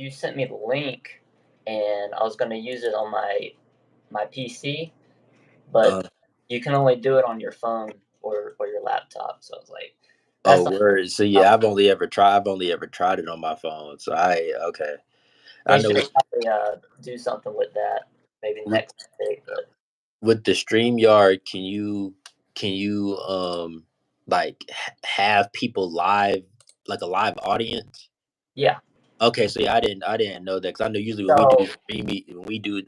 you sent me the link, and I was gonna use it on my PC, Uh, but you can only do it on your phone or your laptop. So I was like, oh, that's not. word. So yeah, I've only ever tried it on my phone. So okay. I They know should probably do something with that maybe with next week. But with the StreamYard, can you like have people live, like a live audience? yeah, Okay, so yeah, I didn't know that because I know usually when we do so when we do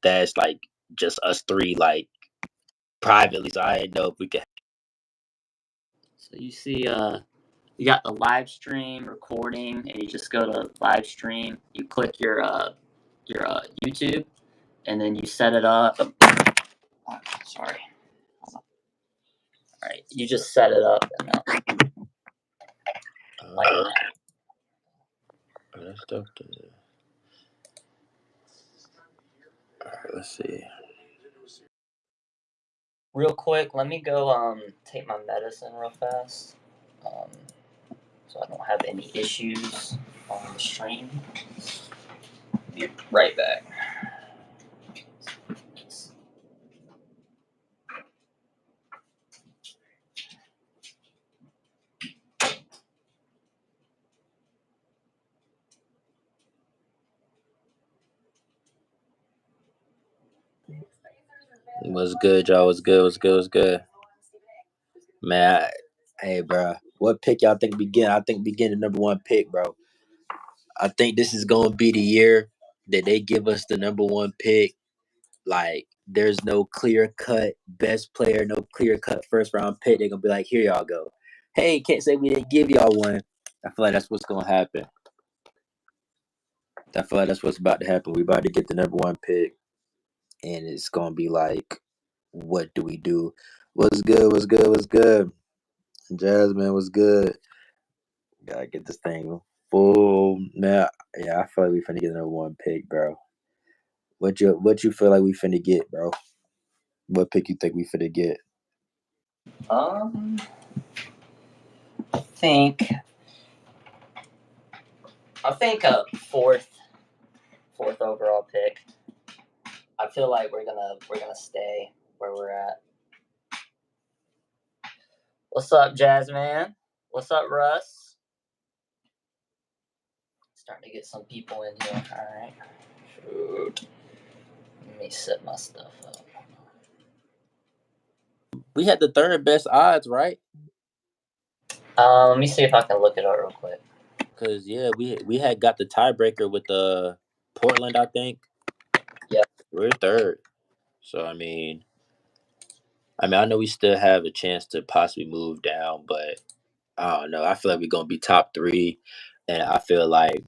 that's like just us three like privately. So I didn't know if we could. you see you got the live stream recording, and you just go to live stream. You click your YouTube, and then you set it up. Oh, sorry. All right, you just set it up, and like Uh, that stuff. Let's see. real quick. Let me go take my medicine real fast, um, so I don't have any issues on the stream. Be right back. What's good, y'all? What's good? What's good? What's good? Man, hey, bro. What pick y'all think begin? I think begin the number one pick, bro. I think this is gonna be the year that they give us the number one pick. Like, there's no clear cut best player, no clear cut first round pick. They're gonna be like, here y'all go. Hey, can't say we didn't give y'all one. I feel like that's what's gonna happen. I feel like that's what's about to happen. We about to get the number one pick, and it's gonna be like, what do we do? What's good? What's good? What's good? Jasmine, what's good? Gotta get this thing full. Now, yeah, I feel like we finna get the number one pick, bro. What you feel like we finna get, bro? What pick you think we finna get? Um, I think a fourth overall pick. I feel like we're gonna stay where we're at. What's up, Jazzman? What's up, Russ? Starting to get some people in here. All right. Shoot. Let me set my stuff up. We had the third best odds, right? Let me see if I can look it up real quick. Cause yeah, we had got the tiebreaker with the Portland, I think. Yeah. We're third, so I know we still have a chance to possibly move down, but I don't know. I feel like we're gonna be top three, and I feel like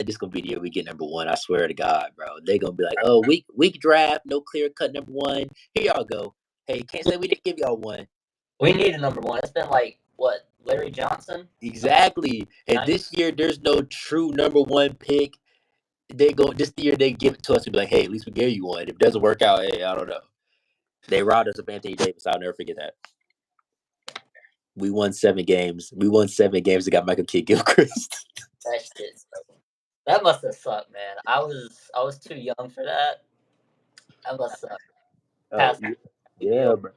this gonna be the year we get number one. I swear to God, bro. They gonna be like, oh, weak draft, no clear cut number one. Here y'all go. Hey, can't say we didn't give y'all one. We need a number one. It's been like what, Larry Johnson? Exactly. And this year there's no true number one pick. This year they give it to us and be like, hey, at least we gave you one. If it doesn't work out, hey, I don't know. They robbed us of Anthony Davis. I'll never forget that. We won 7 games. We got Michael Kidd Gilchrist. That shit. That must have sucked, man. I was too young for that. That must suck. Past Yeah, bro.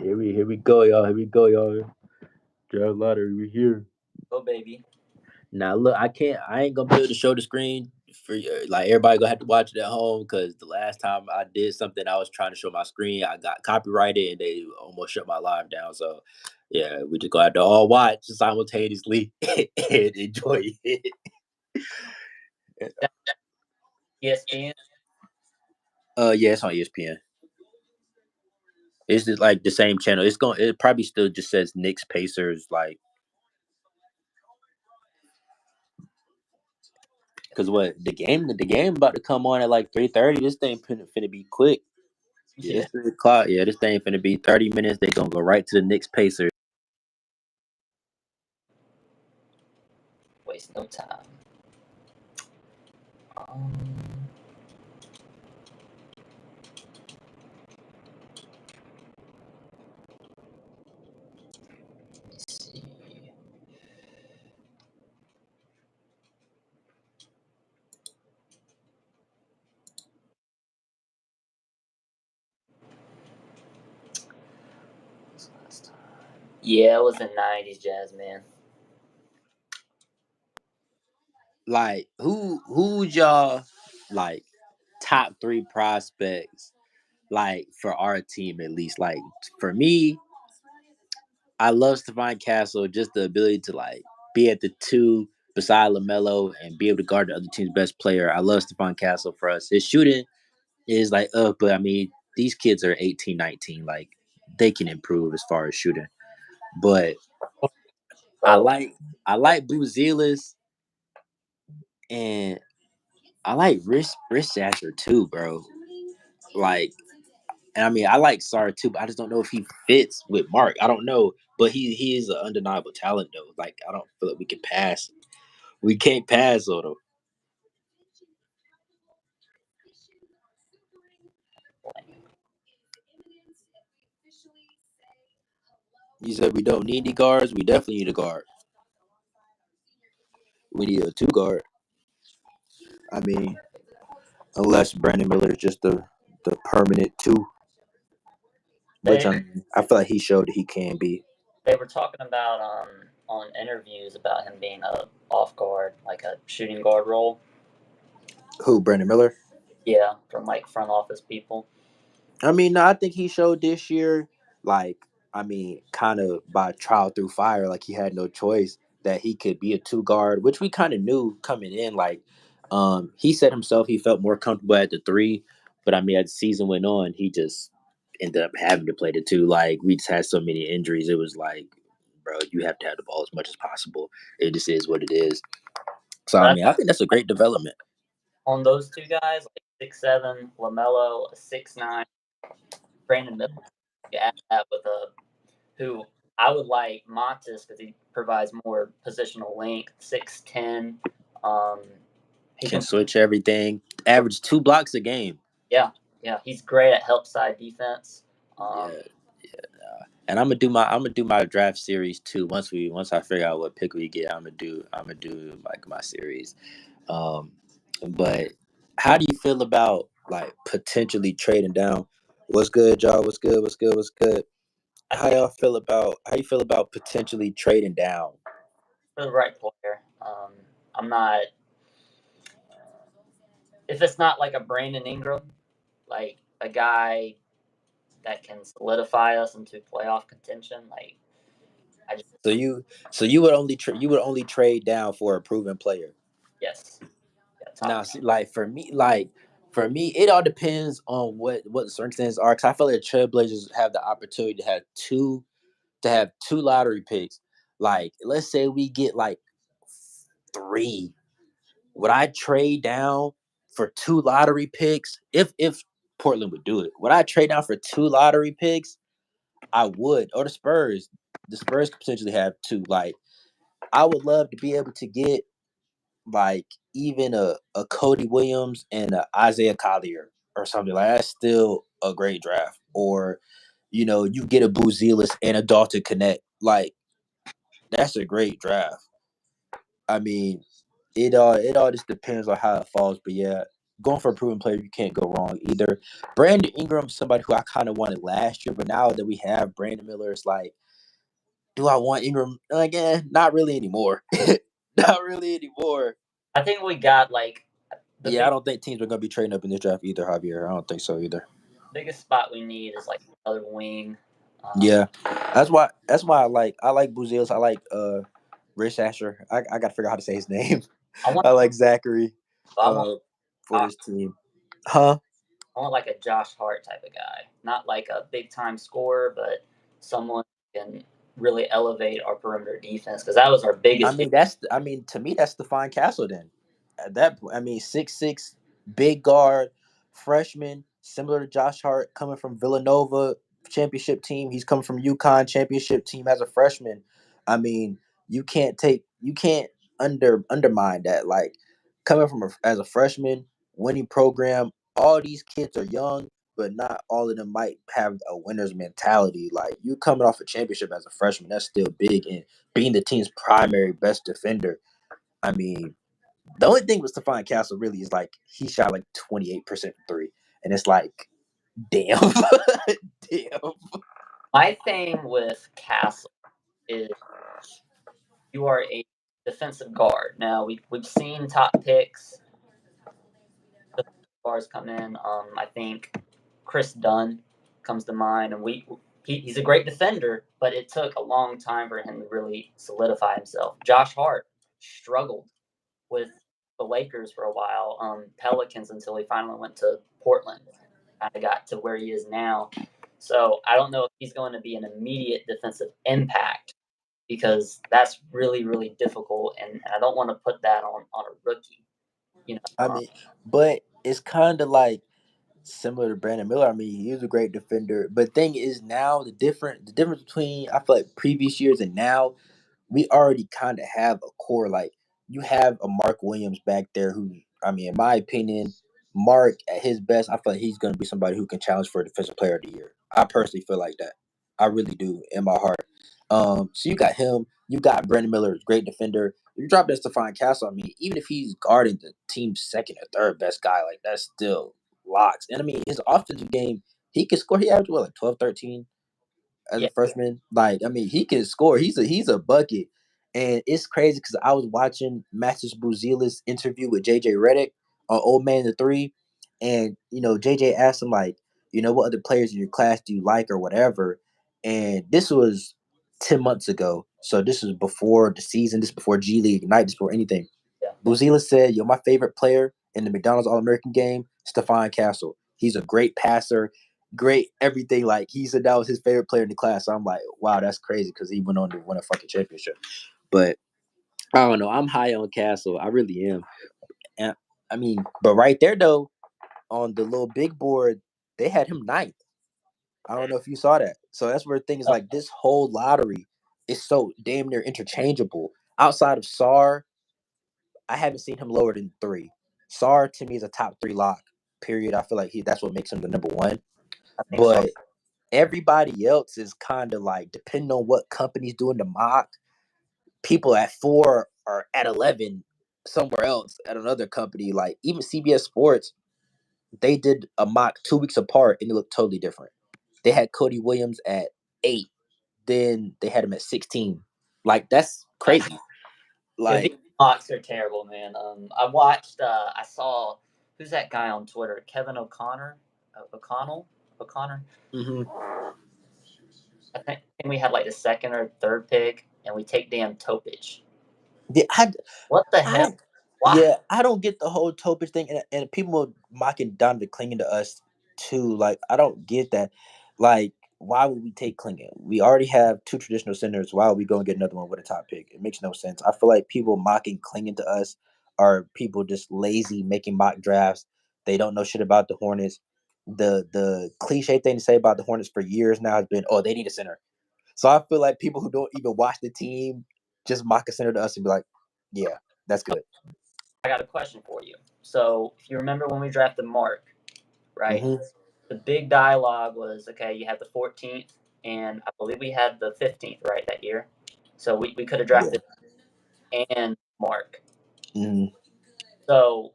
Here we go, y'all. Here we go, y'all. Draft lottery, we here. Go, baby. Now look, I ain't gonna be able to show the screen for you. Like, everybody gonna have to watch it at home because the last time I did something, I was trying to show my screen. I got copyrighted and they almost shut my live down. So yeah, we just gonna have to all watch simultaneously and enjoy it. ESPN. Yeah, it's on ESPN. It's just like the same channel. It probably still just says Knicks Pacers, like, because what the game about to come on at like 3:30. This thing finna be quick. Yeah, it's 3 o'clock. Yeah, this thing finna be 30 minutes. They gonna go right to the Knicks Pacers. Waste no time. Um, let me see. Yeah, it was the 90s Jazz, man. Like, who's y'all like top 3 prospects like for our team at least? Like for me, I love Stephon Castle, just the ability to like be at the 2 beside LaMelo and be able to guard the other team's best player. I love Stephon Castle for us. His shooting is like up, but I mean, these kids are 18, 19. Like they can improve as far as shooting. But I So like Buzelis and I like Rich Sasher too, bro. Like, and I mean, I like Sar too, but I just don't know if he fits with Mark. I don't know, but he is an undeniable talent though. Like, I don't feel like we can pass. We can't pass on him. You said we don't need any guards. We definitely need a guard. We need a 2 guard. I mean, unless Brandon Miller is just the permanent 2, which they I mean, I feel like he showed that he can be. they were talking about on interviews about him being a off guard, like a shooting guard role. Who, Brandon Miller? Yeah, from like front office people. I mean, no, I think he showed this year, like, I mean, kind of by trial through fire, like he had no choice that he could be a 2 guard, which we kind of knew coming in. Like, he said himself he felt more comfortable at the 3, but I mean, as the season went on, he just ended up having to play the 2. Like, we just had so many injuries. It was like, bro, you have to have the ball as much as possible. It just is what it is. So, I But mean, I think that's a great development. on those 2 guys, like 6'7", LaMelo, 6'9", Brandon Miller, you add that with a who I would like Montes because he provides more positional length, 6'10". Um, he Can can, switch everything. Average 2 blocks a game. yeah, he's great at help side defense. Um, Yeah. And I'm gonna do my draft series too. Once I figure out what pick we get, I'm gonna do like my series. Um, but how do you feel about like potentially trading down? What's good, y'all? What's good? What's good? What's good? I think How you feel about potentially trading down? for the right player, I'm not. If it's not like a Brandon Ingram, like a guy that can solidify us into playoff contention, like I just So you would only trade down for a proven player. yes, yeah, top. Now, see, like for me, it all depends on what the circumstances are. Cause I feel like the Trailblazers have the opportunity to have two lottery picks. Like, let's say we get like 3. Would I trade down for 2 lottery picks? If Portland would do it, would I trade down for 2 lottery picks? I would. Or the Spurs. The Spurs could potentially have 2. Like, I would love to be able to get like even a Cody Williams and a Isaiah Collier or something like that's still a great draft. Or you get a Buzelis and a Dalton Connect. Like that's a great draft. I mean, it all just depends on how it falls. But yeah, going for a proven player, you can't go wrong either. Brandon Ingram, somebody who I kind of wanted last year, but now that we have Brandon Miller, it's like, do I want Ingram again? Not really anymore. Not really anymore. I think we got like the Yeah, I big don't think teams are going to be trading up in this draft either, Javier. I don't think so either. biggest spot we need is like another wing. Yeah, that's why I like Buzelis. I like Rich Asher. I got to figure out how to say his name. I want I like Zachary I want for this team. Huh? I want like a Josh Hart type of guy, not like a big time scorer, but someone who can really elevate our perimeter defense because that was our I biggest. mean, to me, that's Stephon Castle. Then at that point, I mean, 6'6", big guard, freshman, similar to Josh Hart, coming from Villanova championship team. He's coming from UConn championship team as a freshman. I mean, you can't undermine that. Like coming from as a freshman, winning program. All these kids are young, but not all of them might have a winner's mentality. Like you coming off a championship as a freshman, that's still big, and being the team's primary best defender. I mean, the only thing with Stephon Castle really is like he shot like 28% from 3, and it's like, damn, damn. My thing with Castle is you are a defensive guard. Now we've seen top picks, defensive guards come in. I think Chris Dunn comes to mind, and he's a great defender, but it took a long time for him to really solidify himself. Josh Hart struggled with the Lakers for a while, Pelicans until he finally went to Portland. Kind of got to where he is now. So I don't know if he's going to be an immediate defensive impact because that's really, really difficult, and I don't want to put that on a rookie. You know, I mean, but it's kind of like similar to Brandon Miller. I mean, he was a great defender, but thing is now the difference between I feel like previous years and now, we already kind of have a core. Like you have a Mark Williams back there, who I mean, in my opinion, Mark at his best, I feel like he's going to be somebody who can challenge for Defensive Player of the Year. I personally feel like that. I really do in my heart. So you got him. You got Brandon Miller, great defender. You drop in Stephon Castle. I mean, even if he's guarding the team's second or third best guy, like that's still locks. And I mean, his offensive game, he can score. He averaged what, like 12, 13 as yeah, a freshman. Like, I mean, he can score. He's a bucket. And it's crazy because I was watching Maximus Buzelis interview with JJ Redick on Old Man the Three. And, JJ asked him, like, what other players in your class do you like or whatever. And this was 10 months ago. So this was before the season, this before G League Ignite, this before anything. yeah. Buzelis said, my favorite player in the McDonald's All-American game, Stephon Castle. He's a great passer, great everything. Like, he said that was his favorite player in the class. So I'm like, wow, that's crazy because he went on to win a fucking championship. But I don't know. I'm high on Castle. I really am. And I mean, but right there though, on the little big board, they had him ninth. I don't know if you saw that. So that's where things like this whole lottery is so damn near interchangeable. Outside of SAR, I haven't seen him lower than 3. SAR to me is a top 3 lock. Period. I feel like that's what makes him the number 1. I think so. But everybody else is kind of like, depending on what company's doing the mock, people at 4 are at 11 somewhere else at another company. Like even CBS Sports, they did a mock 2 weeks apart and it looked totally different. They had Cody Williams at 8, then they had him at 16. Like that's crazy. Yeah, Like these mocks are terrible, man. I saw, who's that guy on Twitter? Kevin O'Connor, O'Connor. mhm. I think we had like the second or third pick, and we take damn Topich. Yeah, What the I hell? Why? yeah, I don't get the whole Topich thing, and people mocking Donovan clinging to us too. Like, I don't get that. Like, why would we take Clingan? We already have 2 traditional centers. Why would we go and get another one with a top pick? It makes no sense. I feel like people mocking clinging to us are people just lazy making mock drafts. They don't know shit about the Hornets. The cliche thing to say about the Hornets for years now has been, oh, they need a center. So I feel like people who don't even watch the team just mock a center to us and be like, yeah, that's good. I got a question for you. So, if you remember when we drafted Mark, right? Hmm. The big dialogue was, okay, you had the 14th, and I believe we had the 15th, right, that year. So we could have Yeah. drafted and Mark. Hmm. So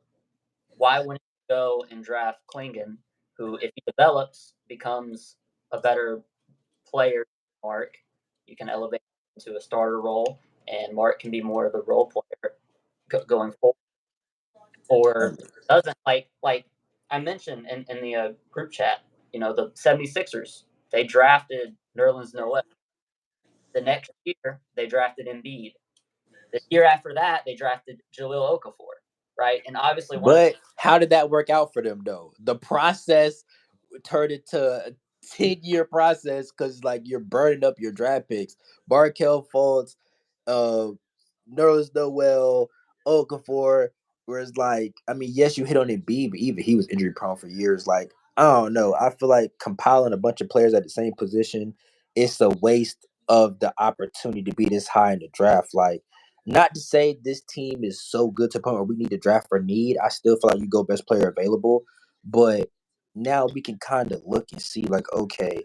why wouldn't you go and draft Klingon, who, if he develops, becomes a better player than Mark? You can elevate him into a starter role, and Mark can be more of the role player going forward. Or doesn't, like I mentioned in the group chat, the 76ers, they drafted Nerlens Noel. The next year, they drafted Embiid. The year after that, they drafted Jaleel Okafor, right? And obviously, one of But how did that work out for them though? The process turned into a 10-year process because like you're burning up your draft picks. Barkel Fultz, uh, Nerlens Noel, Okafor. Whereas like, I mean, yes, you hit on Embiid, but even he was injury prone for years. Like, I don't know. I feel like compiling a bunch of players at the same position, it's a waste of the opportunity to be this high in the draft. Like, not to say this team is so good to the point where we need to draft for need. I still feel like you go best player available, but now we can kind of look and see like, okay,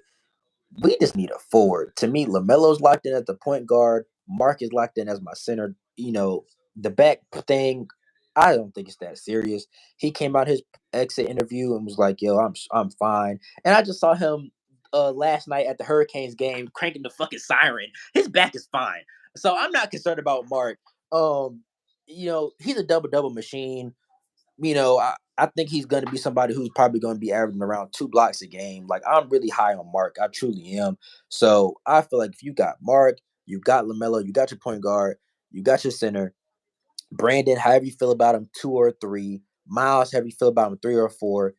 we just need a forward. To me, LaMelo's locked in at the point guard. Mark is locked in as my center. The back thing, I don't think it's that serious. He came out his exit interview and was like, "Yo, I'm fine." And I just saw him last night at the Hurricanes game, cranking the fucking siren. His back is fine, so I'm not concerned about Mark. He's a double machine. I think he's going to be somebody who's probably going to be averaging around 2 blocks a game. Like, I'm really high on Mark. I truly am. So I feel like if you got Mark, you got LaMelo, you got your point guard, you got your center, Brandon, however you feel about him, 2 or 3, Miles, however you feel about him, 3 or 4,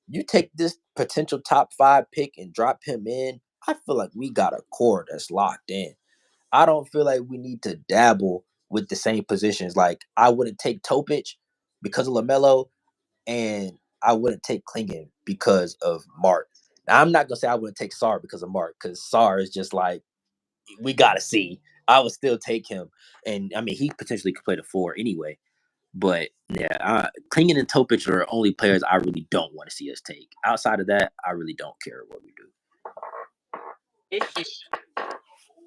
you take this potential top 5 pick and drop him in, I feel like we got a core that's locked in. I don't feel like we need to dabble with the same positions. Like, I wouldn't take Topic because of LaMelo, and I wouldn't take Klingon because of Mark. Now, I'm not gonna say I wouldn't take Sar because of Mark, because Sar is just like, we gotta see. I would still take him, and I mean, he potentially could play the 4 anyway. But yeah, Klingon and Topic are only players I really don't want to see us take. Outside of that, I really don't care what we do. Issue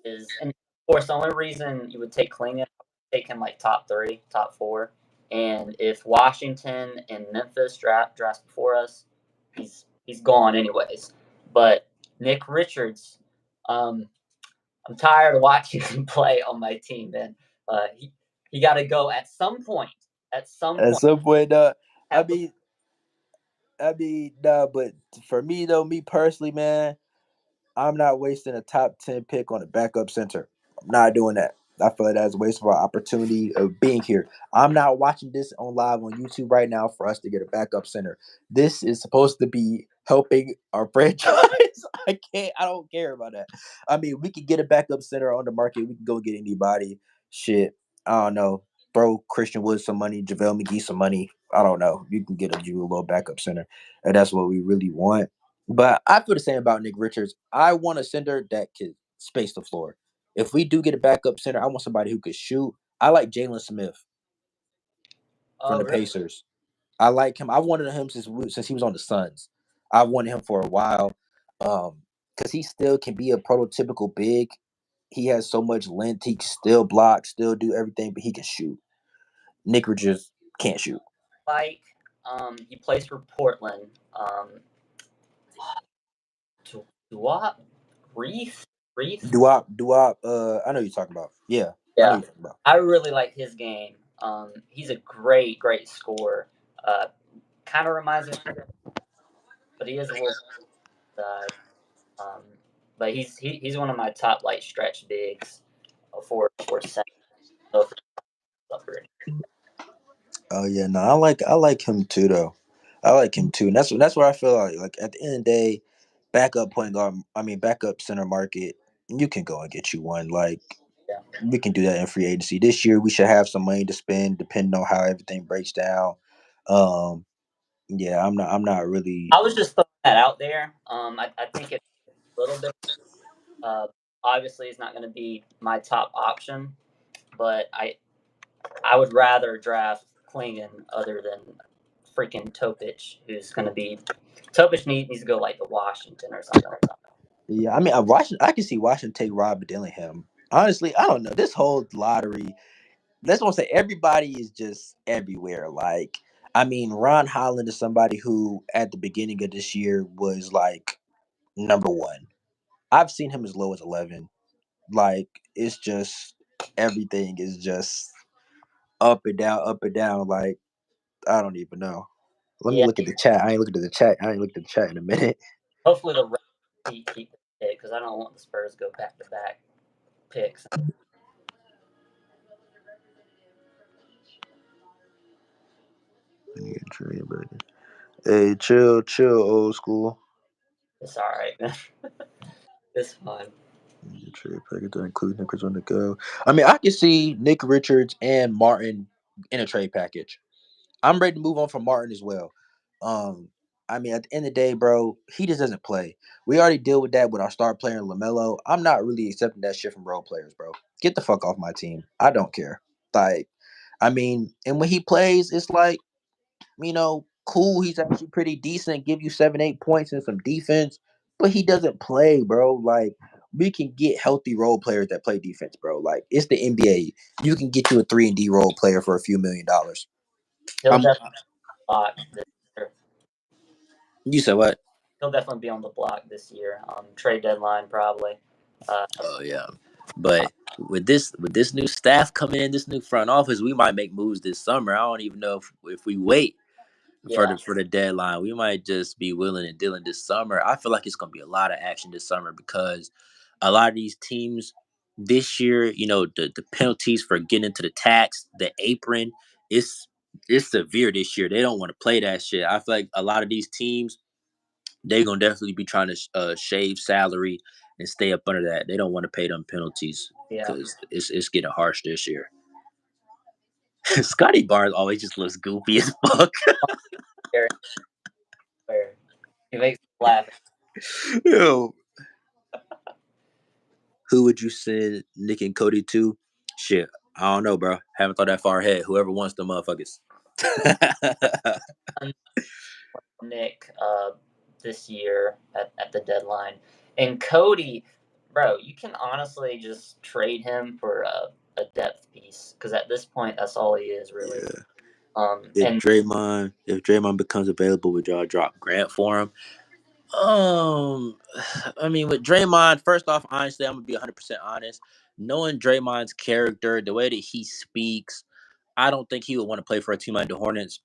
is, and of course, the only reason you would take Klingon, take him like top 3, top 4, and if Washington and Memphis drafts before us, he's gone anyways. But Nick Richards, I'm tired of watching him play on my team, man. He got to go at some point. At some point, but for me though, me personally, man, I'm not wasting a top 10 pick on a backup center. I'm not doing that. I feel like that's a waste of our opportunity of being here. I'm not watching this on live on YouTube right now for us to get a backup center. This is supposed to be helping our franchise. I don't care about that. I mean, we could get a backup center on the market. We can go get anybody. Shit. I don't know. Throw Christian Wood some money, JaVale McGee some money. I don't know. You can get a little backup center. And that's what we really want. But I feel the same about Nick Richards. I want a center that can space the floor. If we do get a backup center, I want somebody who could shoot. I like Jalen Smith from the Pacers. I like him. I wanted him since he was on the Suns. I wanted him for a while because he still can be a prototypical big. He has so much length. He can still block, still do everything, but he can shoot. Nick Richards can't shoot. Like, he plays for Portland. Duop? Reef? Duop. I know you're talking about. Yeah. Yeah. I really like his game. He's a great scorer. Kind of reminds me, but he is a little side. But he's one of my top like stretch bigs for second. Oh yeah, no, I like him too though. I like him too, and that's where I feel like at the end of the day, backup center market, you can go and get you one. Like, we can do that in free agency this year. We should have some money to spend depending on how everything breaks down. Yeah, I'm not really. I was just throwing that out there. I think it's a little bit. Obviously, it's not going to be my top option, but I would rather draft Klingon other than freaking Topic, who's going to be. Topic needs to go like to Washington or something. Yeah, I mean, I can see Washington take Rob Dillingham. Honestly, I don't know. This whole lottery, that's what I'm saying. Everybody is just everywhere. Like, I mean, Ron Holland is somebody who at the beginning of this year was like number 1. I've seen him as low as 11. Like, it's just everything is just up and down, up and down. Like, I don't even know. Let me look at the chat. I ain't looked at the chat in a minute. Hopefully the Reds keep the pick because I don't want the Spurs to go back to back picks. Hey, chill, old school. It's all right, man. It's fine. Trade package that includes Nick Richards on the go. I mean, I can see Nick Richards and Martin in a trade package. I'm ready to move on from Martin as well. I mean, at the end of the day, bro, he just doesn't play. We already deal with that with our star player LaMelo. I'm not really accepting that shit from role players, bro. Get the fuck off my team. I don't care. Like, I mean, and when he plays, it's like, cool. He's actually pretty decent. Give you 7-8 points and some defense, but he doesn't play, bro. Like, we can get healthy role players that play defense, bro. Like, it's the NBA. You can get you a 3-and-D role player for a few $1 million. He'll definitely block. You said what? he'll definitely be on the block this year. Trade deadline probably. Oh yeah, but with this new staff coming in, this new front office, we might make moves this summer. I don't even know if we wait Yeah, for the deadline. We might just be willing and dealing this summer. I feel like it's gonna be a lot of action this summer because a lot of these teams this year, the penalties for getting into the tax, the apron, it's it's severe this year. They don't want to play that shit. I feel like a lot of these teams they're gonna definitely be trying to shave salary and stay up under that. They don't want to pay them penalties yeah. because it's getting harsh this year. Scotty Barnes always just looks goofy as fuck. Very fair. He makes me laugh. Yo, who would you send Nick and Cody to? Shit, I don't know, bro. Haven't thought that far ahead. Whoever wants the motherfuckers. Nick this year at the deadline, and Cody, bro, you can honestly just trade him for a depth piece because at this point that's all he is really. Yeah. And If Draymond becomes available, would y'all drop Grant for him? I mean, with Draymond, first off, honestly, I'm gonna be 100% honest. Knowing Draymond's character, the way that he speaks, I don't think he would want to play for a team like the Hornets.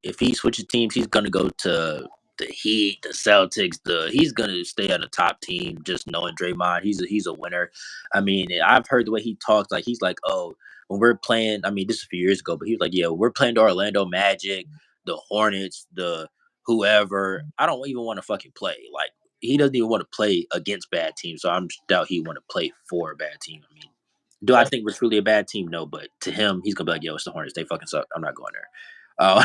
If he switches teams, he's gonna go to the Heat, the Celtics. He's gonna stay on the top team. Just knowing Draymond, he's a winner. I mean, I've heard the way he talks. Like he's like, oh, when we're playing. I mean, this is a few years ago, but he was like, yeah, we're playing the Orlando Magic, the Hornets, the whoever. I don't even want to fucking play. Like he doesn't even want to play against bad teams. So I'm doubt he want to play for a bad team. I mean. Do I think we're truly a bad team? No, but to him, he's gonna be like, "Yo, it's the Hornets. They fucking suck. I'm not going there." No.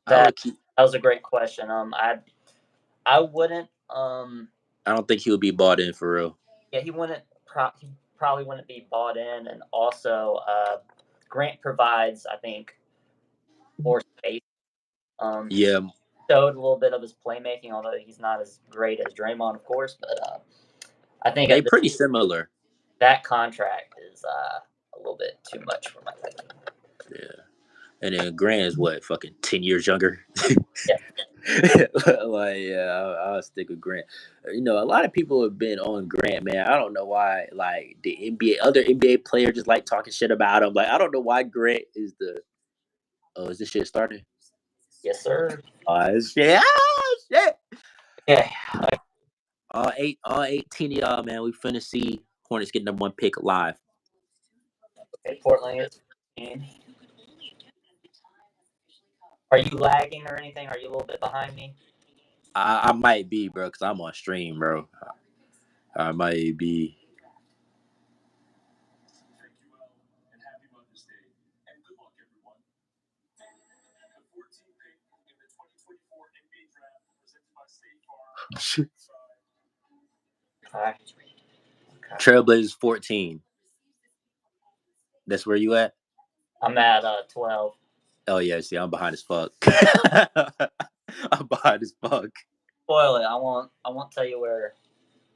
I that would keep. that was a great question. I wouldn't. I don't think he would be bought in for real. Yeah, he probably wouldn't be bought in, and also Grant provides, I think, more space. Yeah, Showed a little bit of his playmaking, although he's not as great as Draymond, of course. But I think they pretty similar. that contract is a little bit too much for my liking. Yeah, and then Grant is what, fucking 10 years younger. Yeah. Like, yeah, I'll stick with Grant. A lot of people have been on Grant, man. I don't know why. Like the other NBA player just like talking shit about him. Like I don't know why Grant is the. Oh, is this shit starting? Yes, sir. Shit. Shit. Yeah. All 18 of y'all, man. We finna see Hornets get number one pick live. Okay, Portland is 15. Are you lagging or anything? Are you a little bit behind me? I might be, bro, because I'm on stream, bro. I might be. Okay. Trailblazers 14. That's where you at? I'm at 12. Oh yeah, see, I'm behind as fuck. I'm behind as fuck. Spoil it. I won't tell you where.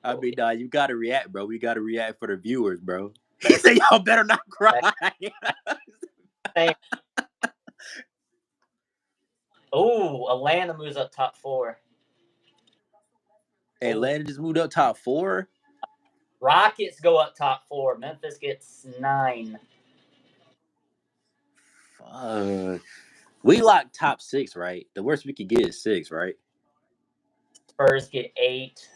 I mean, nah, you gotta react, bro. We gotta react for the viewers, bro. He said, "Y'all better not cry." Oh, Atlanta moves up top 4. Atlanta just moved up top 4. Rockets go up top 4. Memphis gets 9. Fuck. We locked top 6, right? The worst we could get is 6, right? Spurs get 8.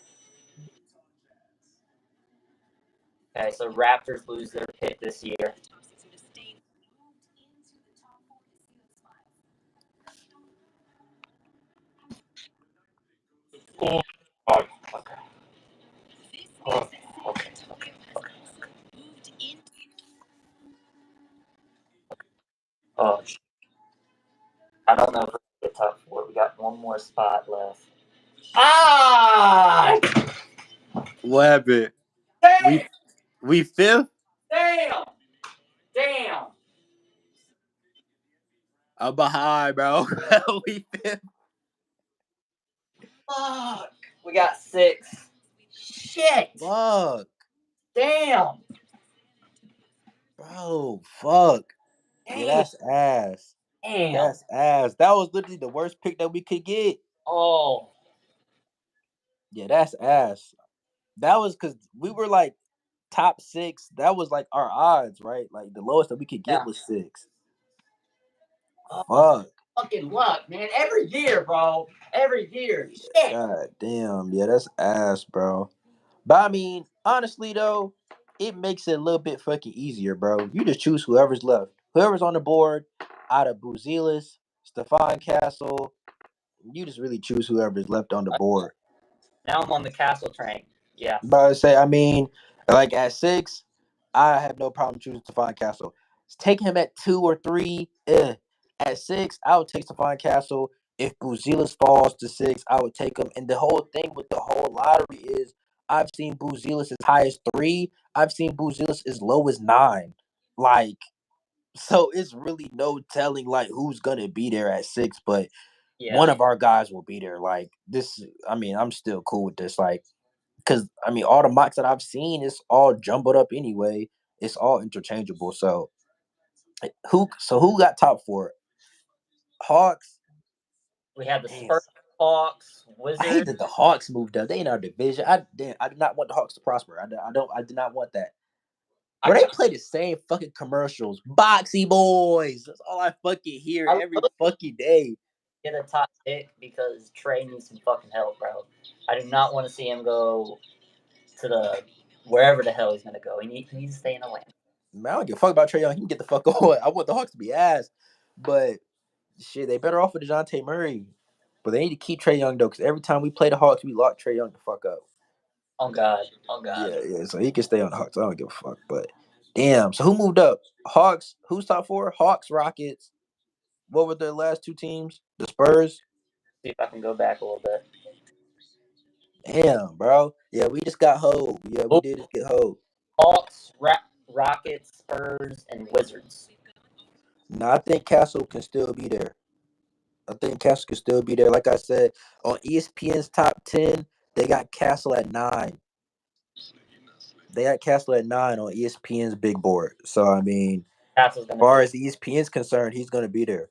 Okay, so Raptors lose their pick this year. Oh, okay. Okay. Oh, I don't know if we're the top 4. We got one more spot left. Ah! What happened? Damn! We fifth? Damn! I'm behind, bro. We fifth. Fuck! We got 6. Shit! Fuck. Damn! Bro, fuck. Damn. Yeah, that's ass. Damn. That's ass. That was literally the worst pick that we could get. Oh, Yeah, that's ass. That was because we were like top 6. That was like our odds, right? Like the lowest that we could get yeah. was 6. Oh, Fuck. fucking luck, man. Every year, bro. Every year. Shit. God damn. Yeah, that's ass, bro. But I mean, honestly though, it makes it a little bit fucking easier, bro. You just choose whoever's left. Whoever's on the board out of Buzelis, Stephon Castle, you just really choose whoever's left on the board. Now I'm on the castle train. Yeah. But I say, I mean, like at 6, I have no problem choosing Stephon Castle. Take him at 2 or 3. At 6, I would take Stephon Castle. If Buzelis falls to 6, I would take him. And the whole thing with the whole lottery is I've seen Buzelis as high as 3. I've seen Buzelis as low as 9. Like, so it's really no telling like who's gonna be there at 6, but Yeah. one of our guys will be there. Like this, I mean, I'm still cool with this. Like, because I mean, all the mocks that I've seen is all jumbled up anyway. It's all interchangeable. So who got top 4? Hawks. We have the Damn. Spurs, Hawks, I Wizards. hate that the Hawks moved up. They in our division. I did not want the Hawks to prosper. I did not want that. Bro, they play the same fucking commercials. Boxy boys. That's all I fucking hear every fucking day. Get a top pick because Trey needs some fucking help, bro. I do not want to see him go to the wherever the hell he's gonna go. He needs to stay in Atlanta. Man, I don't give a fuck about Trae Young. He can get the fuck on. I want the Hawks to be ass. But shit, they better off with DeJounte Murray. But they need to keep Trae Young though, because every time we play the Hawks, we lock Trae Young the fuck up. Oh God. Oh God. Yeah. So he can stay on the Hawks. I don't give a fuck. But damn. So who moved up? Hawks. Who's top 4? Hawks, Rockets. What were their last 2 teams? The Spurs. See if I can go back a little bit. Damn, bro. Yeah, we just got hold. Yeah, we did just get hold. Hawks, Rockets, Spurs, and Wizards. No, I think Castle can still be there. I think Castle can still be there. Like I said, on ESPN's top 10, they got Castle at 9. They got Castle at 9 on ESPN's big board. So I mean, as far as ESPN's concerned, he's gonna be there.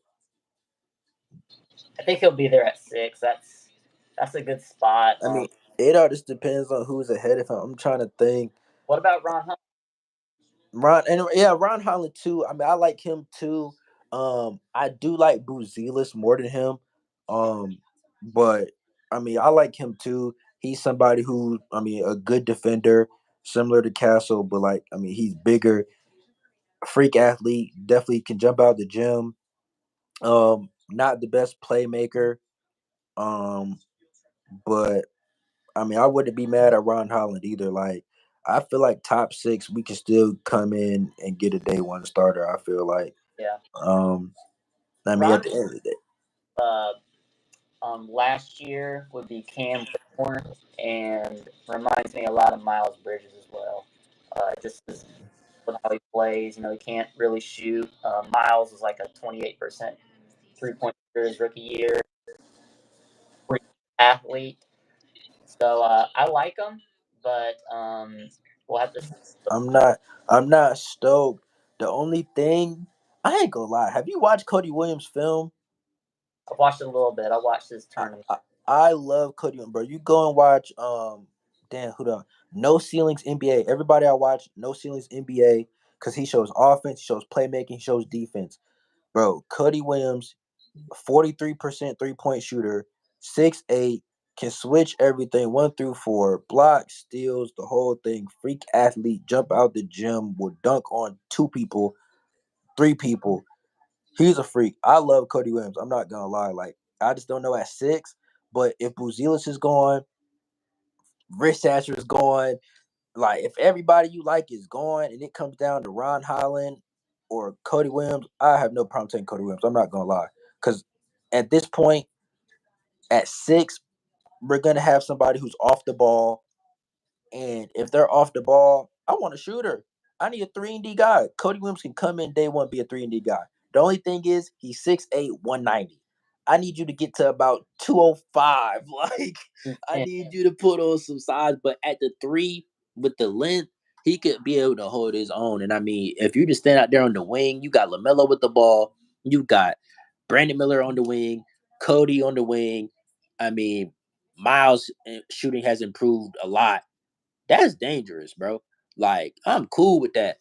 I think he'll be there at 6. That's a good spot. I mean, it all just depends on who's ahead of him. I'm trying to think. What about Ron Hunt? Ron Holland too. I mean, I like him too. I do like Buzelis more than him. But I mean, I like him too. He's somebody who, I mean, a good defender, similar to Castle, but like, I mean, he's bigger, freak athlete, definitely can jump out the gym. Not the best playmaker. But I mean, I wouldn't be mad at Ron Holland either. Like, I feel like top 6, we can still come in and get a day 1 starter. I feel like, yeah. I mean, at the end of the day, last year would be Cam Whitmore, and reminds me a lot of Miles Bridges as well. Just with how he plays, you know, he can't really shoot. Miles is like a 28% 3-point shooter his rookie year. Great athlete. So I like him, but we'll have to. I'm not stoked. The only thing, I ain't gonna lie. Have you watched Cody Williams' film? I watched it a little bit. I watched his tournament. I love Cody Williams, bro. You go and watch who the No Ceilings NBA. Everybody I watch No Ceilings NBA because he shows offense, he shows playmaking, he shows defense. Bro, Cody Williams, 43% 3-point shooter, 6'8", can switch everything 1 through 4, block, steals, the whole thing. Freak athlete, jump out the gym, will dunk on 2 people, 3 people. He's a freak. I love Cody Williams. I'm not gonna lie. Like, I just don't know at 6. But if Buzelis is gone, Rich Satcher is gone, like if everybody you like is gone and it comes down to Ron Holland or Cody Williams, I have no problem taking Cody Williams. I'm not gonna lie. Because at this point, at 6, we're gonna have somebody who's off the ball. And if they're off the ball, I want a shooter. I need a 3-and-D guy. Cody Williams can come in day 1, be a 3-and-D guy. The only thing is he's 6'8", 190. I need you to get to about 205. Like, I need you to put on some size. But at the 3, with the length, he could be able to hold his own. And I mean, if you just stand out there on the wing, you got LaMelo with the ball. You got Brandon Miller on the wing, Cody on the wing. I mean, Miles shooting has improved a lot. That's dangerous, bro. Like, I'm cool with that.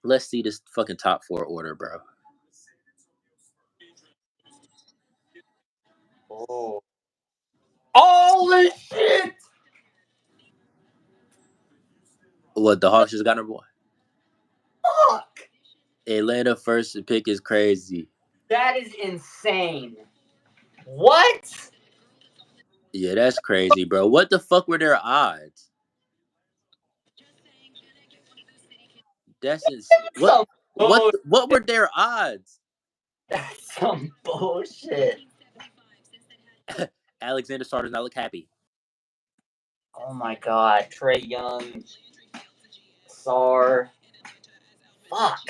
Let's see this fucking top 4 order, bro. Oh. Holy shit! What, the Hawks just got number 1? Fuck! Atlanta first pick is crazy. That is insane. What? Yeah, that's crazy, bro. What the fuck were their odds? That's Some what were their odds? That's some bullshit. Alexander Starter does not look happy. Oh my god. Trae Young. Sar. Fuck.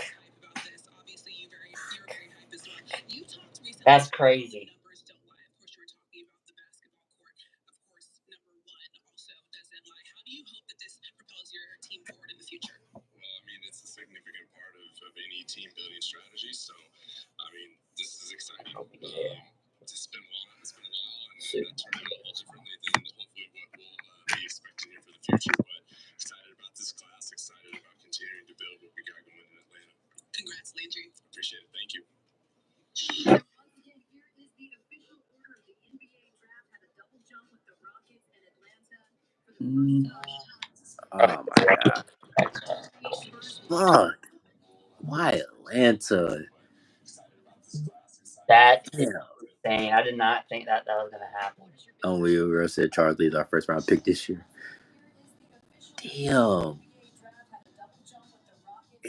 That's crazy. Significant part of any team building strategy. So, I mean, this is exciting. Yeah. It's been a while, and that turned out a little differently than hopefully what we'll be expecting here for the future. But excited about this class, excited about continuing to build what we got going in Atlanta. Congrats, Landry. Appreciate it. Thank you. Oh my god. Fuck. Why Atlanta? That's Damn. insane. I did not think that was going to happen. We were said Charles Lee's our first round pick this year. Damn.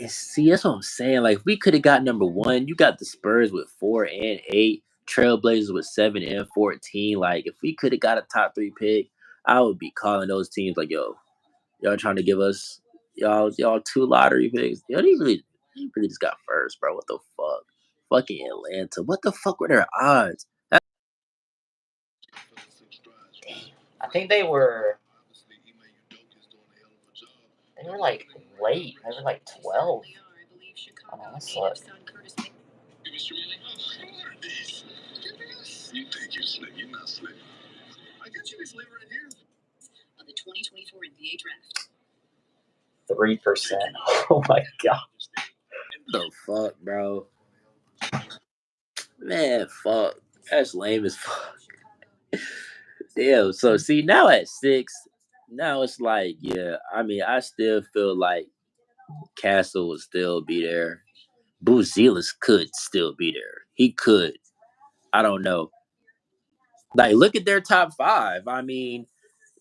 See, that's what I'm saying. Like, if we could have got number 1, you got the Spurs with 4 and 8, Trailblazers with 7 and 14. Like, if we could have got a top 3 pick, I would be calling those teams like, yo, y'all trying to give us y'all 2 lottery picks. Yo, they really just got first, bro. What the fuck? Fucking Atlanta. What the fuck were their odds? I think they were like late. They were like 12. Oh, that's slick. You think you're slick? You're not slick. I got you this liver right here. Of the 2024 NBA draft. 3%. Oh my god. The fuck, bro? Man, fuck. That's lame as fuck. Damn. So see, now at 6, now it's like, yeah. I mean, I still feel like Castle would still be there. Buzelis could still be there. He could. I don't know. Like, look at their top 5. I mean,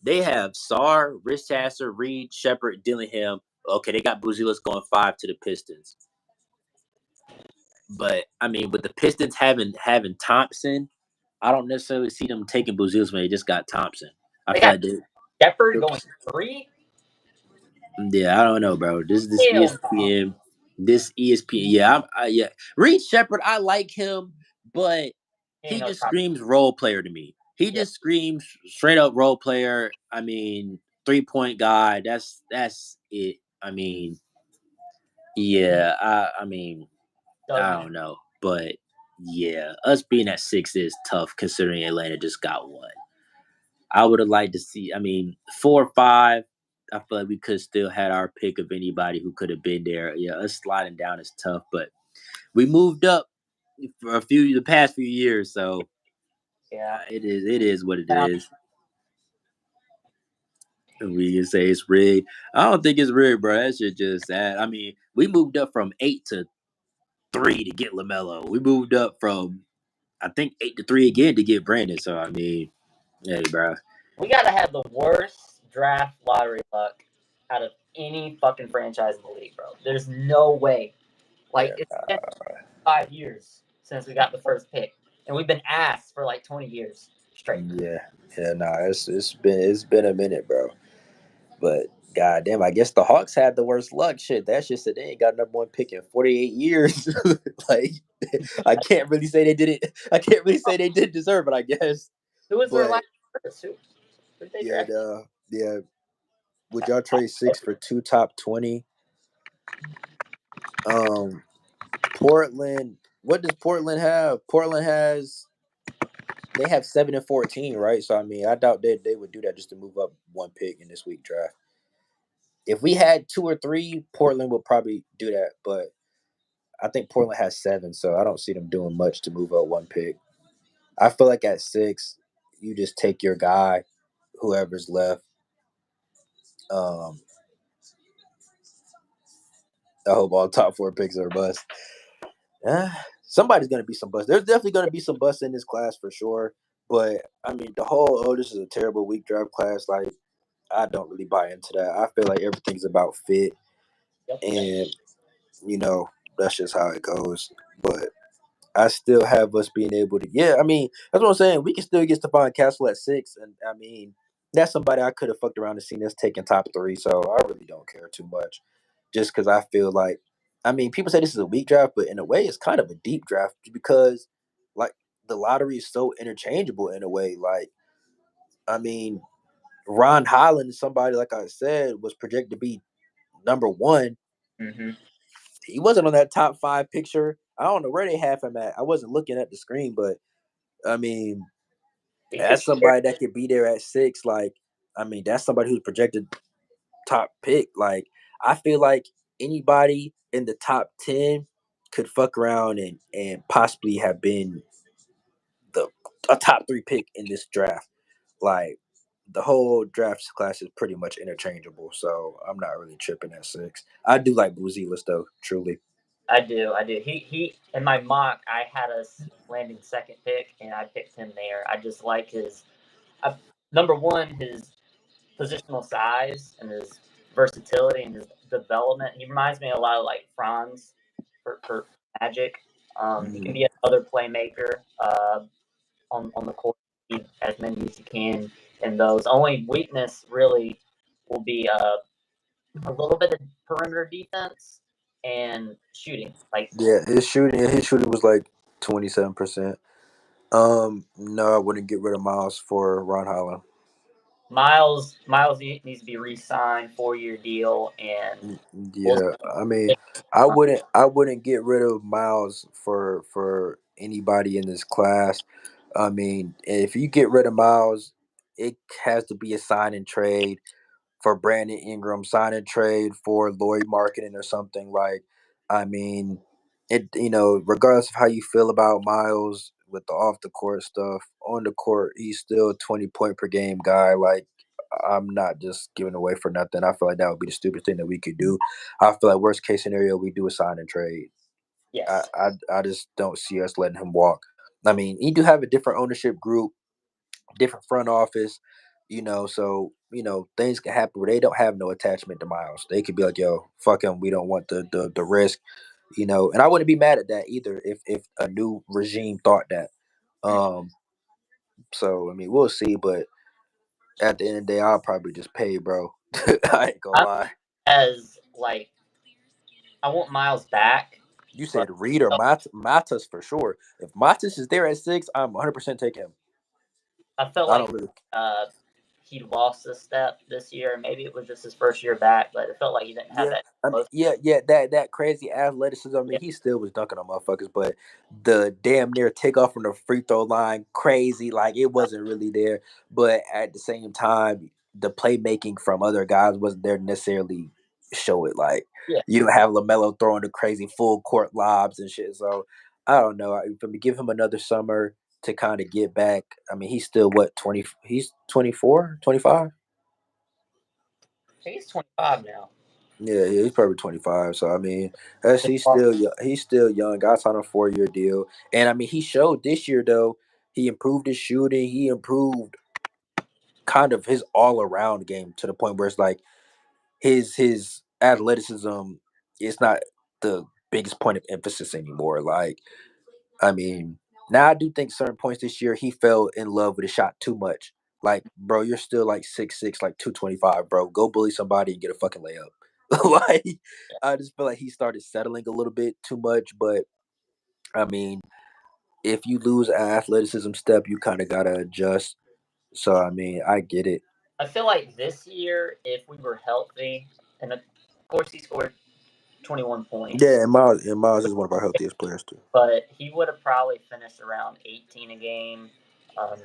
they have Sar, Rich Chasser, Reed, Shepard, Dillingham. Okay, they got Buzelis going 5 to the Pistons. But I mean, with the Pistons having Thompson, I don't necessarily see them taking Buzelis when they just got Thompson. I feel like Shepard going 3? Yeah, I don't know, bro. This ESPN. This ESPN. Yeah. Reed Shepard, I like him, but he just screams role player to me. He just screams straight up role player. I mean, 3-point guy. That's it. I mean, yeah. I mean, I don't know, but yeah, us being at 6 is tough considering Atlanta just got 1. I would have liked to see. I mean, 4 or 5. I feel like we could still had our pick of anybody who could have been there. Yeah, us sliding down is tough, but we moved up for the past few years, so yeah, it is what it is. And we can say it's rigged. I don't think it's rigged, bro. That shit just sad. I mean, we moved up from 8 to 3 to get LaMelo. We moved up from, I think, 8 to 3 again to get Brandon. So I mean, hey, bro. We gotta have the worst draft lottery luck out of any fucking franchise in the league, bro. There's no way. Like, it's been 5 years since we got the first pick, and we've been asked for like 20 years straight. Yeah, nah, it's been a minute, bro. But goddamn, I guess the Hawks had the worst luck. Shit, that shit said they ain't got number 1 pick in 48 years. Like, I can't really say they didn't. I can't really say they didn't deserve it. I guess. Who was their last person? Who did they draft? Yeah. Would y'all trade 6 for 2 top 20? Portland. What does Portland have? Portland has they have 7 and 14, right? So I mean, I doubt they would do that just to move up one pick in this week draft. If we had 2 or 3, Portland would probably do that, but I think Portland has 7, so I don't see them doing much to move up one pick. I feel like at 6, you just take your guy, whoever's left. Um, I hope all top 4 picks are bust. Somebody's gonna be some bust. There's definitely gonna be some bust in this class for sure. But I mean, the whole this is a terrible weak draft class. Like, I don't really buy into that. I feel like everything's about fit, Yep. and that's just how it goes. But I still have us being able to. Yeah, I mean, that's what I'm saying. We can still get Stephon Castle at 6, and I mean, that's somebody I could have fucked around and seen us taking top 3. So I really don't care too much, just because I feel like, I mean, people say this is a weak draft, but in a way, it's kind of a deep draft because, like, the lottery is so interchangeable in a way. Like, I mean, Ron Holland is somebody, like I said, was projected to be number 1. Mm-hmm. He wasn't on that top 5 picture. I don't know where they have him at. I wasn't looking at the screen, but I mean, that's somebody that could be there at 6. Like, I mean, that's somebody who's projected top pick. Like, I feel like anybody in the top 10 could fuck around and possibly have been a top 3 pick in this draft. Like, the whole draft class is pretty much interchangeable, so I'm not really tripping at 6. I do like Buzelis though, truly. I do. He in my mock, I had us landing second pick, and I picked him there. I just like his number one, his positional size and his versatility and his development. He reminds me a lot of like Franz for Magic. He can be another playmaker on the court, as many as you can. And those only weakness really will be a little bit of perimeter defense and shooting. Like Yeah, his shooting was like 27%. No, I wouldn't get rid of Miles for Ron Holland. Miles needs to be re-signed, 4-year deal, and we'll Yeah, I mean, I wouldn't get rid of Miles for anybody in this class. I mean, if you get rid of Miles, it has to be a sign and trade for Brandon Ingram, sign and trade for Lloyd Marketing or something. Like, I mean, regardless of how you feel about Miles with the off the court stuff, on the court, he's still a 20 point per game guy. Like, I'm not just giving away for nothing. I feel like that would be the stupidest thing that we could do. I feel like worst case scenario, we do a sign and trade. I, yes. I just don't see us letting him walk. I mean, you do have a different ownership group, different front office, so things can happen where they don't have no attachment to Miles. They could be like, yo, fuck him, we don't want the risk, and I wouldn't be mad at that either if a new regime thought that. So I mean, we'll see, but at the end of the day, I'll probably just pay, bro. I ain't gonna lie. As like, I want Miles back. You But said Reed or Matas for sure. If Matas is there at 6, I'm 100% taking him. I felt I like don't really. he lost a step this year. Maybe it was just his first year back, but it felt like he didn't have Yeah, that. I mean, yeah, that crazy athleticism. I mean, Yeah, he still was dunking on motherfuckers, but the damn near takeoff from the free throw line, crazy. Like, it wasn't really there. But at the same time, the playmaking from other guys wasn't there to necessarily show it. Like, yeah. you don't have LaMelo throwing the crazy full court lobs and shit. So I don't know. For me, give him another summer to kind of get back. I mean, he's still what 20? He's 24, 25. I think he's 25 now. Yeah, he's probably 25. So I mean, Just he's lost. still He's still young. Got on a 4-year deal, and I mean, he showed this year though. He improved his shooting. He improved kind of his all around game to the point where it's like his athleticism is not the biggest point of emphasis anymore. Like, I mean, now I do think certain points this year he fell in love with his shot too much. Like, bro, you're still like 6'6", like 225, bro. Go bully somebody and get a fucking layup. Like, I just feel like he started settling a little bit too much. But I mean, if you lose an athleticism step, you kind of gotta adjust. So I mean, I get it. I feel like this year, if we were healthy, and of course he scored 21 points, Yeah, and Miles is one of our healthiest players too. but he would have probably finished around 18 a game.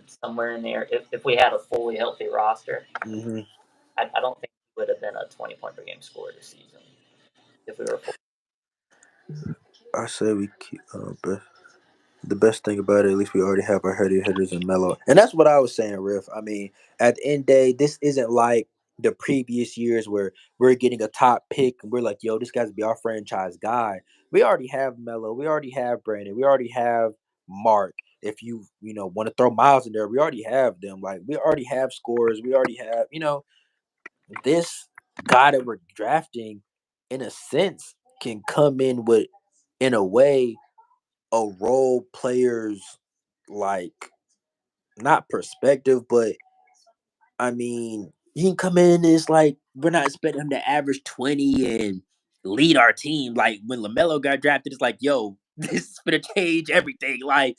somewhere in there. If we had a fully healthy roster, Mm-hmm. I don't think he would have been a 20-point per game scorer this season if we were full. I say we keep the best thing about it, at least we already have our heavy hitters and Melo. And that's what I was saying, Riff. I mean, at the end of the day, this isn't like the previous years where we're getting a top pick and we're like, yo, this guy's be our franchise guy. We already have Melo. We already have Brandon. We already have Mark. If you want to throw Miles in there, we already have them. Like, we already have scorers. We already have, this guy that we're drafting, in a sense, can come in a way, a role player's, like, not perspective, but I mean, he can come in and it's like we're not expecting him to average 20 and lead our team. Like when LaMelo got drafted, it's like, yo, this is gonna change everything. Like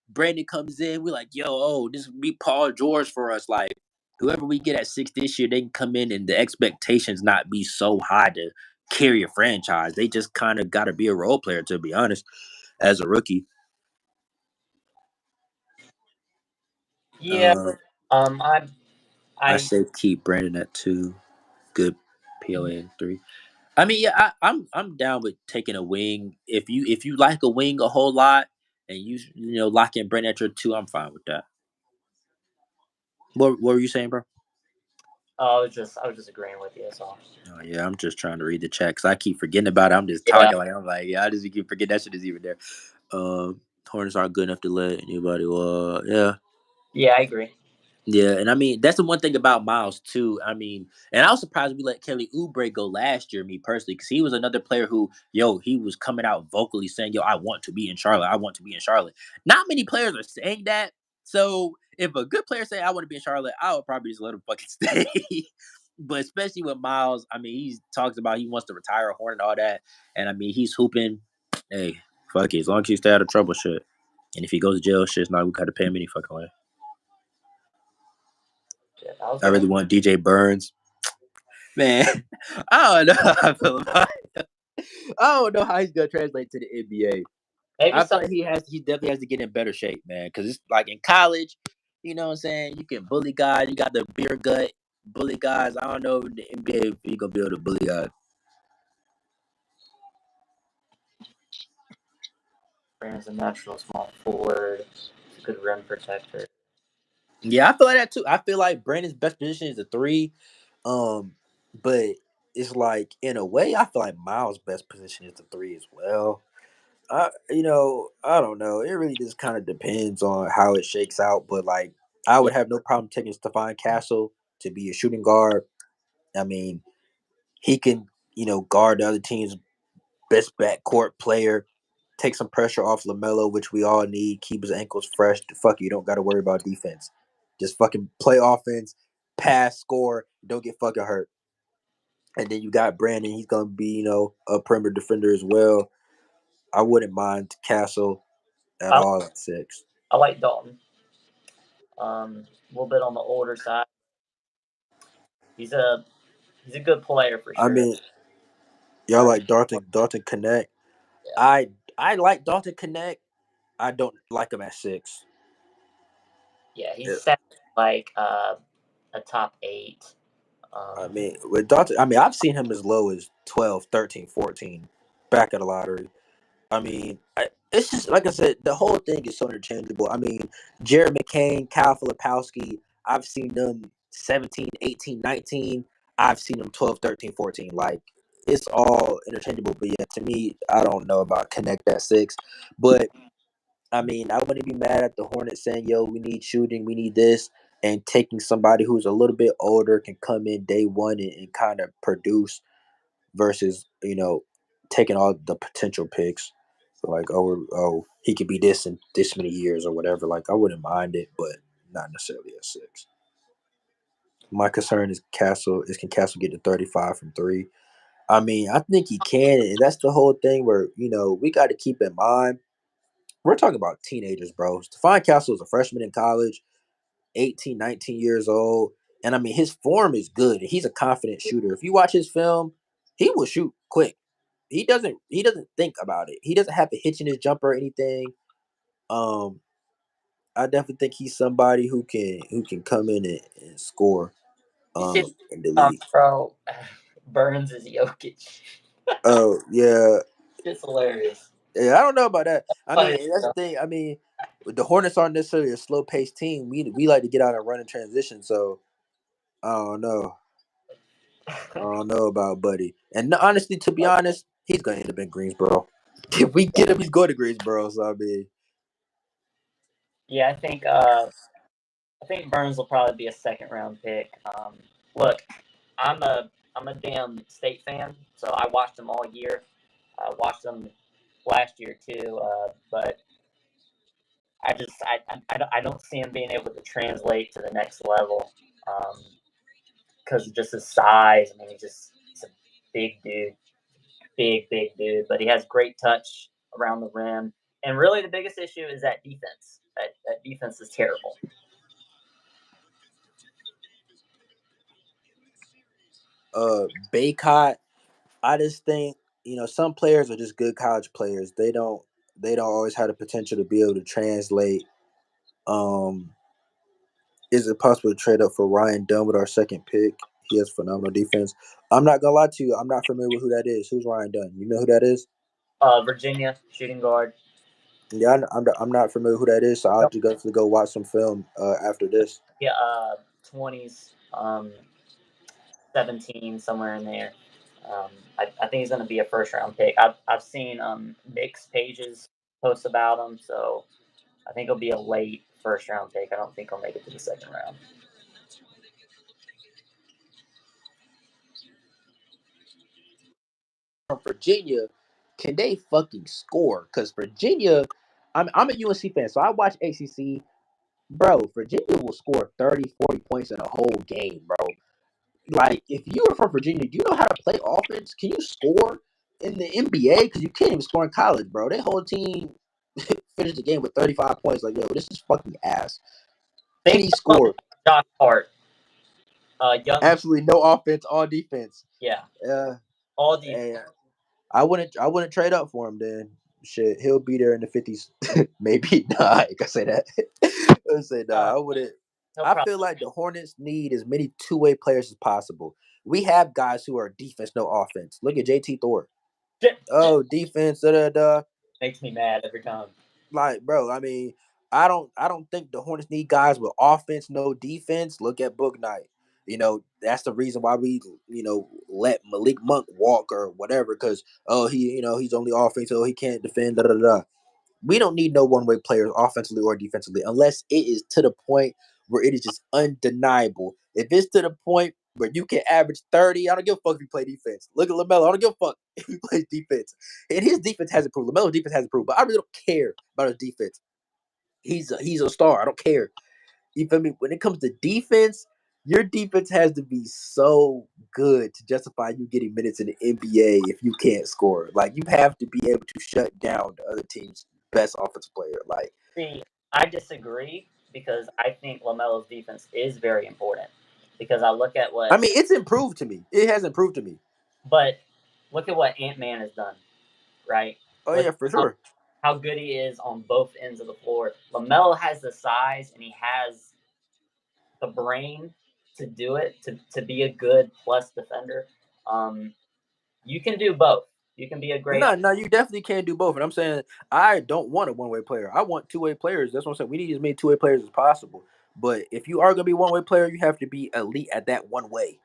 Brandon comes in, we're like, yo, this will be Paul George for us. Like whoever we get at 6 this year, they can come in and the expectations not be so high to carry a franchise. They just kind of got to be a role player, to be honest, as a rookie. Yeah. Uh, I I say keep Brandon at 2. Good PLA at 3. I mean, yeah, I'm down with taking a wing. If you like a wing a whole lot and you lock in Brandon at your 2, I'm fine with that. What were you saying, bro? I was just agreeing with you. So. Oh yeah, I'm just trying to read the chat because I keep forgetting about it. I'm just Yeah. talking I just keep forgetting that shit is even there. Hornets aren't good enough to let anybody. Yeah. Yeah, I agree. Yeah, and I mean that's the one thing about Miles too. I mean, and I was surprised we let Kelly Oubre go last year. Me personally, because he was another player who, he was coming out vocally saying, "Yo, I want to be in Charlotte. I want to be in Charlotte." Not many players are saying that. So if a good player say, "I want to be in Charlotte," I would probably just let him fucking stay. But especially with Miles, I mean, he talks about he wants to retire a Hornet and all that, and I mean he's hooping. Hey, fuck it, as long as he stay out of trouble, shit. And if he goes to jail, shit's not we got to pay him any fucking way. Yeah, I really want DJ Burns. Man, I don't know how I feel about it. I don't know how he's gonna translate to the NBA. Maybe I feel like he definitely has to get in better shape, man. Because it's like in college, you know what I'm saying? You can bully guys. You got the beer gut, bully guys. I don't know in the NBA if you gonna be able to bully guys. Brandon's a natural small forward. He's a good rim protector. Yeah, I feel like that too. I feel like Brandon's best position is a 3. But it's like in a way, I feel like Miles' best position is the 3 as well. I don't know. It really just kind of depends on how it shakes out. But like, I would have no problem taking Stephon Castle to be a shooting guard. I mean, he can, guard the other team's best backcourt player, take some pressure off LaMelo, which we all need. Keep his ankles fresh. Fuck you don't got to worry about defense. Just fucking play offense, pass, score. Don't get fucking hurt. And then you got Brandon. He's gonna be, a perimeter defender as well. I wouldn't mind Castle at all at 6. I like Dalton. A little bit on the older side. He's a good player for sure. I mean, y'all like Dalton Connect. Yeah. I like Dalton Connect. I don't like him at 6. Yeah, he's set like a top 8. I mean, with Dalton, I've seen him as low as 12, 13, 14 back at the lottery. I mean, it's just like I said, the whole thing is so interchangeable. I mean, Jared McCain, Kyle Filipowski, I've seen them 17, 18, 19. I've seen them 12, 13, 14. Like, it's all interchangeable. But yeah, to me, I don't know about Connect at 6. But, I mean, I wouldn't be mad at the Hornets saying, yo, we need shooting, we need this. And taking somebody who's a little bit older can come in day one and kind of produce versus, taking all the potential picks. So like, he could be this in this many years or whatever. Like, I wouldn't mind it, but not necessarily at 6. My concern is can Castle get to 35 from 3? I mean, I think he can, and that's the whole thing where, we got to keep in mind, we're talking about teenagers, bro. Stephon Castle is a freshman in college, 18, 19 years old. And I mean, his form is good. He's a confident shooter. If you watch his film, he will shoot quick. He doesn't think about it. He doesn't have a hitch in his jumper or anything. I definitely think he's somebody who can come in and score You see, in the league. bro, Burns is Jokic. Oh yeah. It's hilarious. Yeah, I don't know about that. I Funny mean, that's the thing. I mean, the Hornets aren't necessarily a slow paced team. We like to get out and run in transition. So I don't know. I don't know about Buddy. And honestly, to be honest, he's gonna end up in Greensboro. If we get him, he's going to Greensboro. So I mean, Yeah, I think Burns will probably be a second round pick. Look, I'm a damn State fan, so I watched them all year. I watched them last year too, but I don't see him being able to translate to the next level because of just his size. I mean, he's a big dude, big dude, but he has great touch around the rim. And really, the biggest issue is that defense. That defense is terrible. Baycott, I just think some players are just good college players. They don't always have the potential to be able to translate. Um, is it possible to trade up for Ryan Dunn with our second pick? He has phenomenal defense. I'm not gonna lie to you. I'm not familiar with who that is. Who's Ryan Dunn? You know who that is? Virginia shooting guard. Yeah, I'm not familiar who that is. So I'll just go watch some film after this. Yeah, 20s, 17, somewhere in there. I think he's going to be a first round pick. I've seen Nick's pages post about him, so I think he'll be a late first round pick. I don't think he'll make it to the second round. From Virginia, can they fucking score? Because Virginia, I'm a UNC fan, so I watch ACC. Bro, Virginia will score 30, 40 points in a whole game, bro. Like, if you are from Virginia, do you know how to play offense? Can you score in the NBA? Because you can't even score in college, bro. That whole team finished the game with 35 points. Like, yo, this is fucking ass. And he scored. Josh Hart. Young. Absolutely no offense, all defense. Yeah. All defense. I wouldn't trade up for him then. Shit, he'll be there in the 50s. Maybe not. I can say that. I say nah. I wouldn't. I feel like the Hornets need as many two-way players as possible. We have guys who are defense, no offense. Look at JT Thor. Oh, defense, Makes me mad every time. Like, bro, I mean, I don't think the Hornets need guys with offense, no defense. Look at Book Knight. That's the reason why we, let Malik Monk walk or whatever, because he's only offense, so he can't defend. Da da da. We don't need no one-way players, offensively or defensively, unless it is to the point where it is just undeniable. If it's to the point where you can average 30, I don't give a fuck if you play defense. Look at LaMelo. I don't give a fuck if he plays defense. And his defense has improved. LaMelo's defense has improved, but I really don't care about his defense. He's a star. I don't care. You feel me? When it comes to defense, your defense has to be so good to justify you getting minutes in the NBA if you can't score. Like, you have to be able to shut down the other team's best offensive player. Like, see, I disagree because I think LaMelo's defense is very important. Because I look at what it's improved to me. It has improved to me. But look at what Ant-Man has done, right? Oh, yeah, for sure. How good he is on both ends of the floor. LaMelo has the size and he has the brain to do it, to be a good plus defender. You can do both. You can be a great. No, you definitely can't do both. And I'm saying I don't want a one-way player. I want two-way players. That's what I'm saying. We need as many two-way players as possible. But if you are going to be one-way player, you have to be elite at that one way.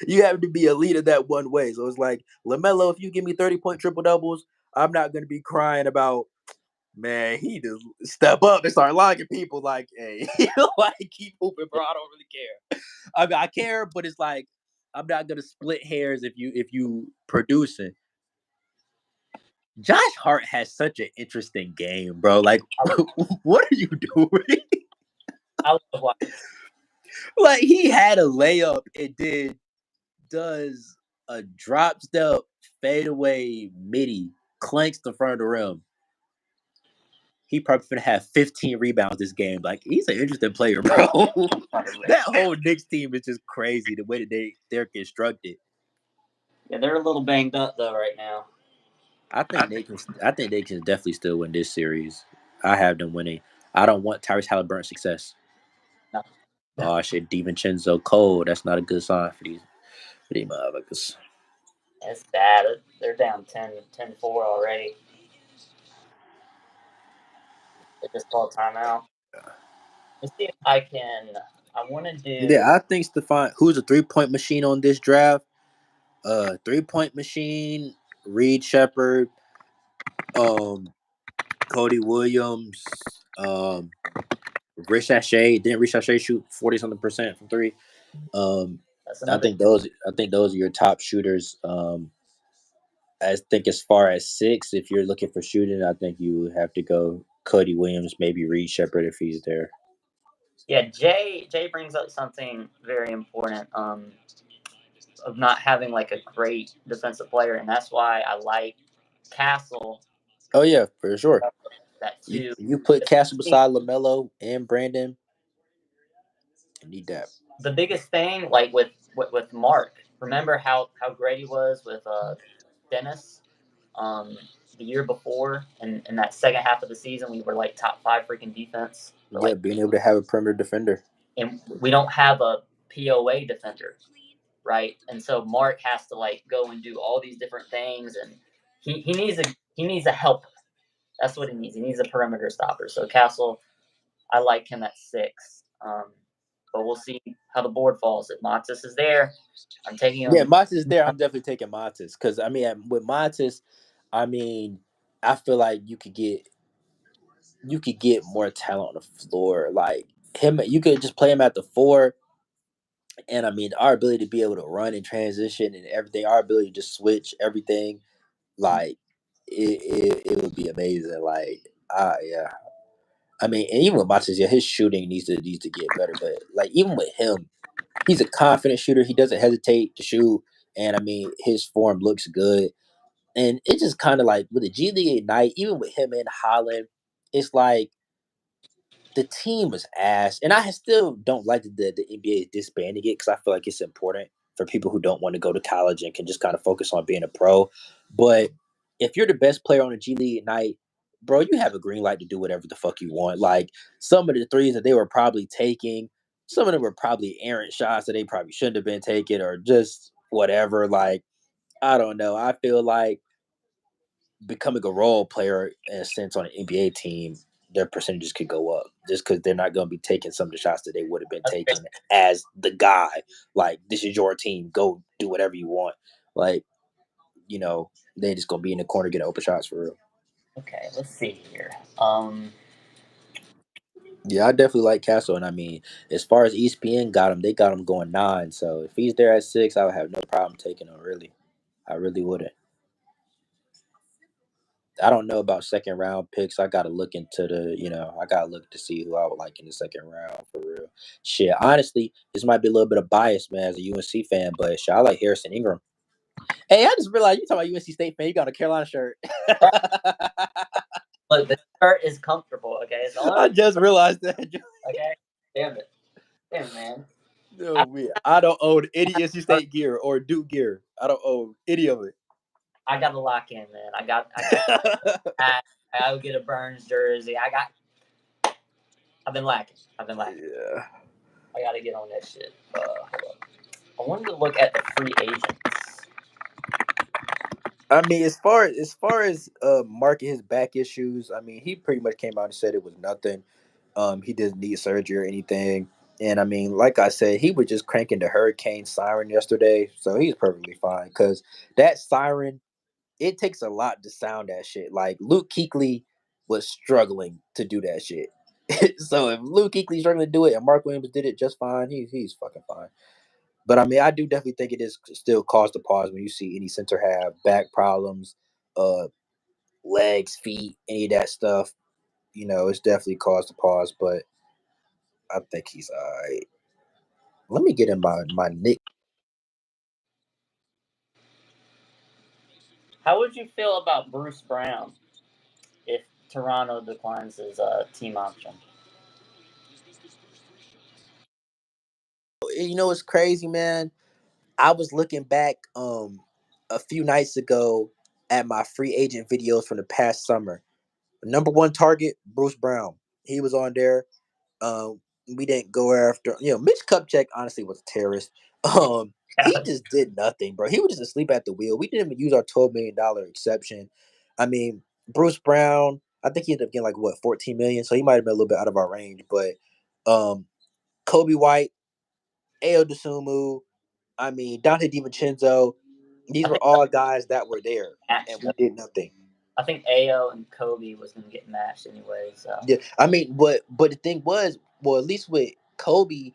You have to be elite at that one way. So it's like, LaMelo, if you give me 30-point triple-doubles, I'm not going to be crying about, man, he just step up and start locking people like, hey, like, keep moving, bro. I don't really care. I mean, I care, but it's like, I'm not going to split hairs if you producing. Josh Hart has such an interesting game, bro. Like, what are you doing? I love watching. Like, he had a layup and does a drop step fadeaway midi, clanks the front of the rim. He probably gonna have 15 rebounds this game. Like, he's an interesting player, bro. That whole Knicks team is just crazy the way that they're constructed. Yeah, they're a little banged up though right now. I think they can definitely still win this series. I have them winning. I don't want Tyrese Halliburton success. No. Oh shit, DiVincenzo cold. That's not a good sign for these motherfuckers. It's bad. They're down 10-4 already. They just called timeout. Let's see if I can. I want to do. Yeah, I think Stephon, who's a 3-point machine on this draft. 3-point machine, Reed Shepard, Cody Williams, Rich Sachet. Didn't Rich Sachet shoot 40-something% from 3? That's I another. think those are your top shooters. I think as far as 6, if you're looking for shooting, I think you would have to go Cody Williams, maybe Reed Shepard if he's there. Yeah, Jay brings up something very important. Of not having like a great defensive player, and that's why I like Castle. Oh yeah, for sure. That too. You put Castle beside LaMelo and Brandon. You need that. The biggest thing, like with Mark, remember how great he was with Dennis the year before, and in that second half of the season, we were like top 5 freaking defense. Yeah, being able to have a perimeter defender. And we don't have a POA defender, right? And so Mark has to like go and do all these different things, and he needs a helper. That's what he needs. He needs a perimeter stopper. So Castle, I like him at 6. But we'll see how the board falls. If Montes is there, I'm taking him. Yeah, Montes is there. I'm definitely taking Montes because I mean, with Montes, I mean, I feel like you could get more talent on the floor. Like him, you could just play him at the 4. And I mean, our ability to be able to run and transition and everything, our ability to just switch everything, like it would be amazing. Like, yeah. I mean, and even with Montes, yeah, his shooting needs to get better. But like, even with him, he's a confident shooter. He doesn't hesitate to shoot, and I mean, his form looks good. And it's just kind of like with the G League Ignite, even with him and Holland, it's like the team was ass, and I still don't like the NBA is disbanding it because I feel like it's important for people who don't want to go to college and can just kind of focus on being a pro. But if you're the best player on the G League Ignite, bro, you have a green light to do whatever the fuck you want. Like some of the threes that they were probably taking, some of them were probably errant shots that they probably shouldn't have been taking, or just whatever. Like I don't know. I feel like becoming a role player in a sense on an NBA team, their percentages could go up just because they're not going to be taking some of the shots that they would have been taking as the guy. Like, this is your team. Go do whatever you want. Like, you know, they just going to be in the corner getting open shots for real. Okay, let's see here. Yeah, I definitely like Castle. And I mean, as far as ESPN got him, they got him going 9. So if he's there at 6, I would have no problem taking him, really. I really wouldn't. I don't know about second round picks. I gotta look into I gotta look to see who I would like in the second round for real. Shit, honestly, this might be a little bit of bias, man, as a UNC fan, but shit, I like Harrison Ingram. Hey, I just realized you talking about UNC State fan. You got a Carolina shirt. Look, the shirt is comfortable. Okay, it's all I just realized that. okay. Damn it, man. No, I don't own any NC State gear or Duke gear. I don't own any of it. I got to lock in, man. I got I gotta get a Burns jersey. I've been lacking. Yeah. I gotta get on that shit. I wanted to look at the free agents. I mean, as far as marking his back issues, I mean, he pretty much came out and said it was nothing. He didn't need surgery or anything. And I mean, like I said, he was just cranking the hurricane siren yesterday, so he's perfectly fine. Because that siren, it takes a lot to sound that shit. Like Luke Kuechly was struggling to do that shit. So if Luke Kuechly's struggling to do it and Mark Williams did it just fine, he's fucking fine. But I mean, I do definitely think it is still cause to pause when you see any center have back problems, legs, feet, any of that stuff. You know, it's definitely cause to pause. But I think he's all right. Let me get in my nick. How would you feel about Bruce Brown if Toronto declines his team option? You know, it's crazy, man. I was looking back a few nights ago at my free agent videos from the past summer. Number one target, Bruce Brown. He was on there. We didn't go after. Mitch Kupchak honestly was a terrorist. He just did nothing, bro. He was just asleep at the wheel. We didn't even use our $12 million exception. I mean, Bruce Brown, I think he ended up getting like what 14 million, so he might have been a little bit out of our range. But Kobe White, Ayo Dosunmu, I mean Dante DiVincenzo, these I were think all guys that were there, and matched we up. did nothing. I think Ao and Kobe was gonna get matched anyway. So Yeah, I mean, but the thing was, well, at least with Kobe,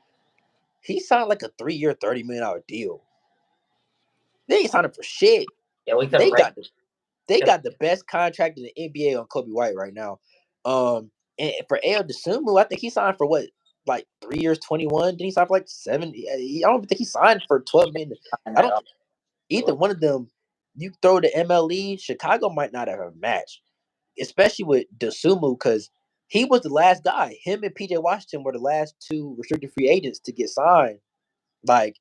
he signed like a 3-year, $30 million deal. They ain't signed him for shit. yeah, we could They have got the best contract in the NBA on Kobe White right now. And for Ayo Dosunmu, I think he signed for what, like 3 years, 21. Did he sign for like 7? I don't think he signed for 12 million. I don't. Either one of them. You throw the MLE, Chicago might not have a match, especially with Dosunmu because he was the last guy. Him and PJ Washington were the last two restricted free agents to get signed. Like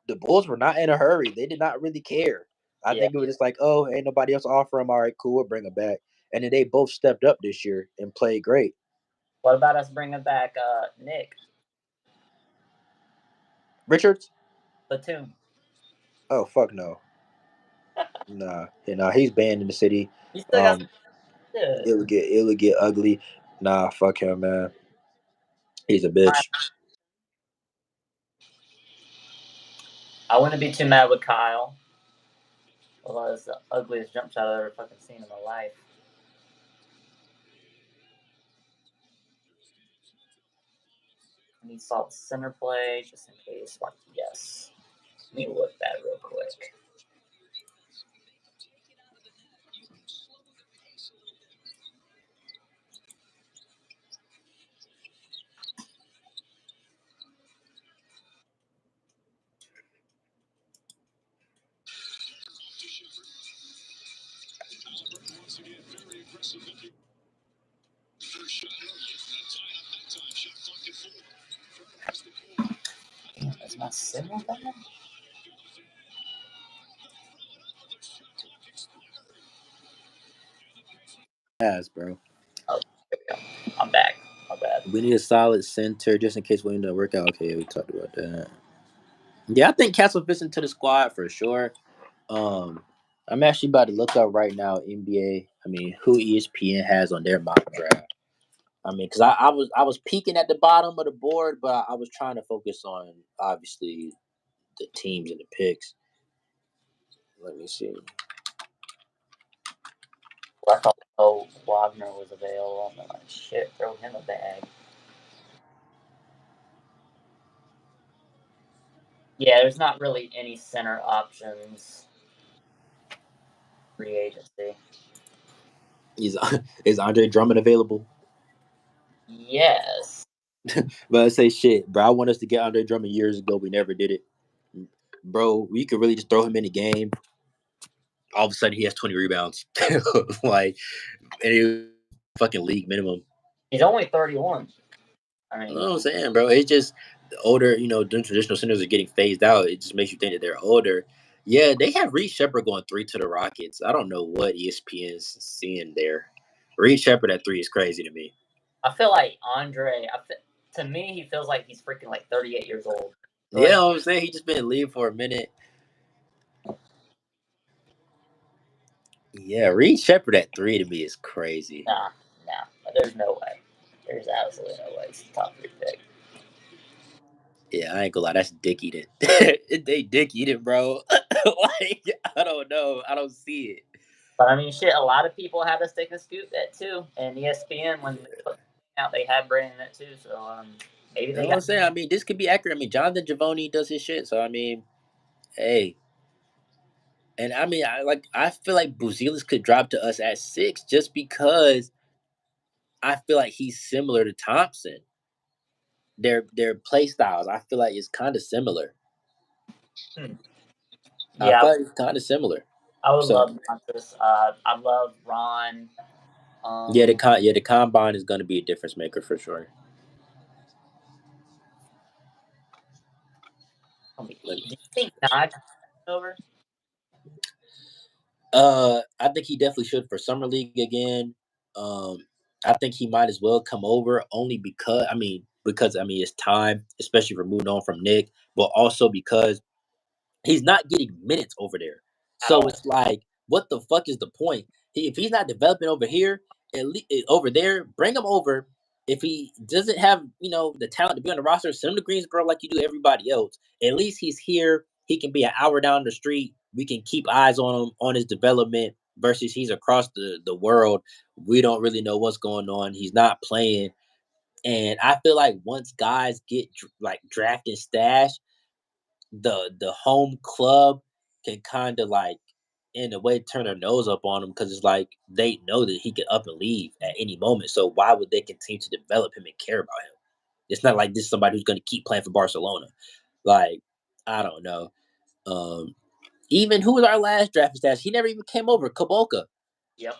the Bulls were not in a hurry. They did not really care. I Yeah. think it was just like, oh, ain't nobody else offer him. All right, cool, we'll bring him back. And then they both stepped up this year and played great. What about us bringing back Nick Richards? Batum? Oh fuck no. Nah, he's banned in the city. He still got some It would get ugly. Nah, fuck him, man. He's a bitch. I wouldn't be too mad with Kyle. Although it's the ugliest jump shot I've ever fucking seen in my life. I need solid center play just in case. Yes. Let me look that real quick. Is my signal bad? Yes, bro. Oh, there we go. I'm back. My bad. We need a solid center just in case we end up work out. Okay, we talked about that. Yeah, I think Castle fits into the squad for sure. I'm actually about to look up right now NBA. I mean, who ESPN has on their mock draft. I mean, because I was peeking at the bottom of the board, but I was trying to focus on obviously the teams and the picks. Let me see. Well, I thought Wagner was available. I'm like, shit, throw him a bag. Yeah, there's not really any center options. Free agency. Is Andre Drummond available? Yes. But I say shit, bro. I want us to get Andre Drummond years ago. We never did it, bro. We could really just throw him in the game. All of a sudden, he has 20 rebounds, like, and it fucking league minimum. He's only 31. I mean, You know what I'm saying, bro? It's just the older, the traditional centers are getting phased out. It just makes you think that they're older. Yeah, they have Reed Shepard going 3 to the Rockets. I don't know what ESPN is seeing there. Reed Shepard at 3 is crazy to me. I feel like Andre. To me, he feels like he's freaking like 38 years old. So yeah, I'm saying he just been in the league for a minute. Yeah, Reed Shepard at 3 to me is crazy. Nah, there's no way. There's absolutely no way. It's the top 3 pick. Yeah, I ain't gonna lie, that's dick eating. They dick eating, bro. Like, I don't know. I don't see it. But I mean, shit, a lot of people had us take a scoop that too. And ESPN, when they put out, they had Brandon that too. So maybe they You know what I'm saying? I mean, this could be accurate. I mean, Jonathan Givony does his shit. So, I mean, hey. And I mean, I feel like Buzelis could drop to us at 6 just because I feel like he's similar to Thompson. Their play styles, I feel like it's kind of similar. Yeah, I feel like it's kind of similar. I would love this. I love Ron. The combine is going to be a difference maker for sure. Do you think Naj over? I think he definitely should for summer league again. I think he might as well come over only because it's time, especially for moving on from Nick, but also because he's not getting minutes over there. So Ow. it's like, what the fuck is the point? If he's not developing over here, over there, bring him over. If he doesn't have, the talent to be on the roster, send him to Greensboro like you do everybody else. At least he's here. He can be an hour down the street. We can keep eyes on him, on his development, versus he's across the world. We don't really know what's going on. He's not playing. And I feel like once guys get like drafted stash, the home club can kind of like in a way turn their nose up on him because it's like they know that he could up and leave at any moment. So why would they continue to develop him and care about him? It's not like this is somebody who's going to keep playing for Barcelona. Like, I don't know. Um, Even who was our last draft status? He never even came over. Kaboka. Yep.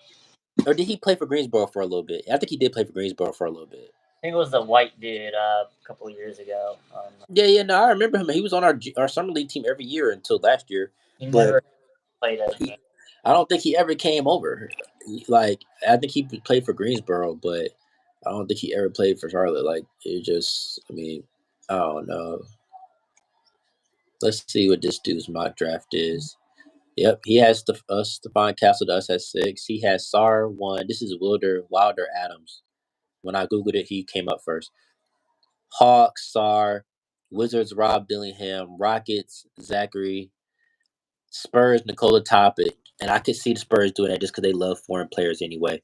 Or did he play for Greensboro for a little bit? I think he did play for Greensboro for a little bit. I think it was the white dude a couple of years ago. Yeah, no, I remember him. He was on our summer league team every year until last year. He But never played a game. I don't think he ever came over. Like, I think he played for Greensboro, but I don't think he ever played for Charlotte. Like, it just, I don't know. Let's see what this dude's mock draft is. Yep, he has Stephon Castle to us at 6. He has Sar 1. This is Wilder Adams. When I Googled it, he came up first. Hawks, Sar, Wizards, Rob Dillingham, Rockets, Zachary, Spurs, Nikola Topic. And I could see the Spurs doing that just because they love foreign players anyway.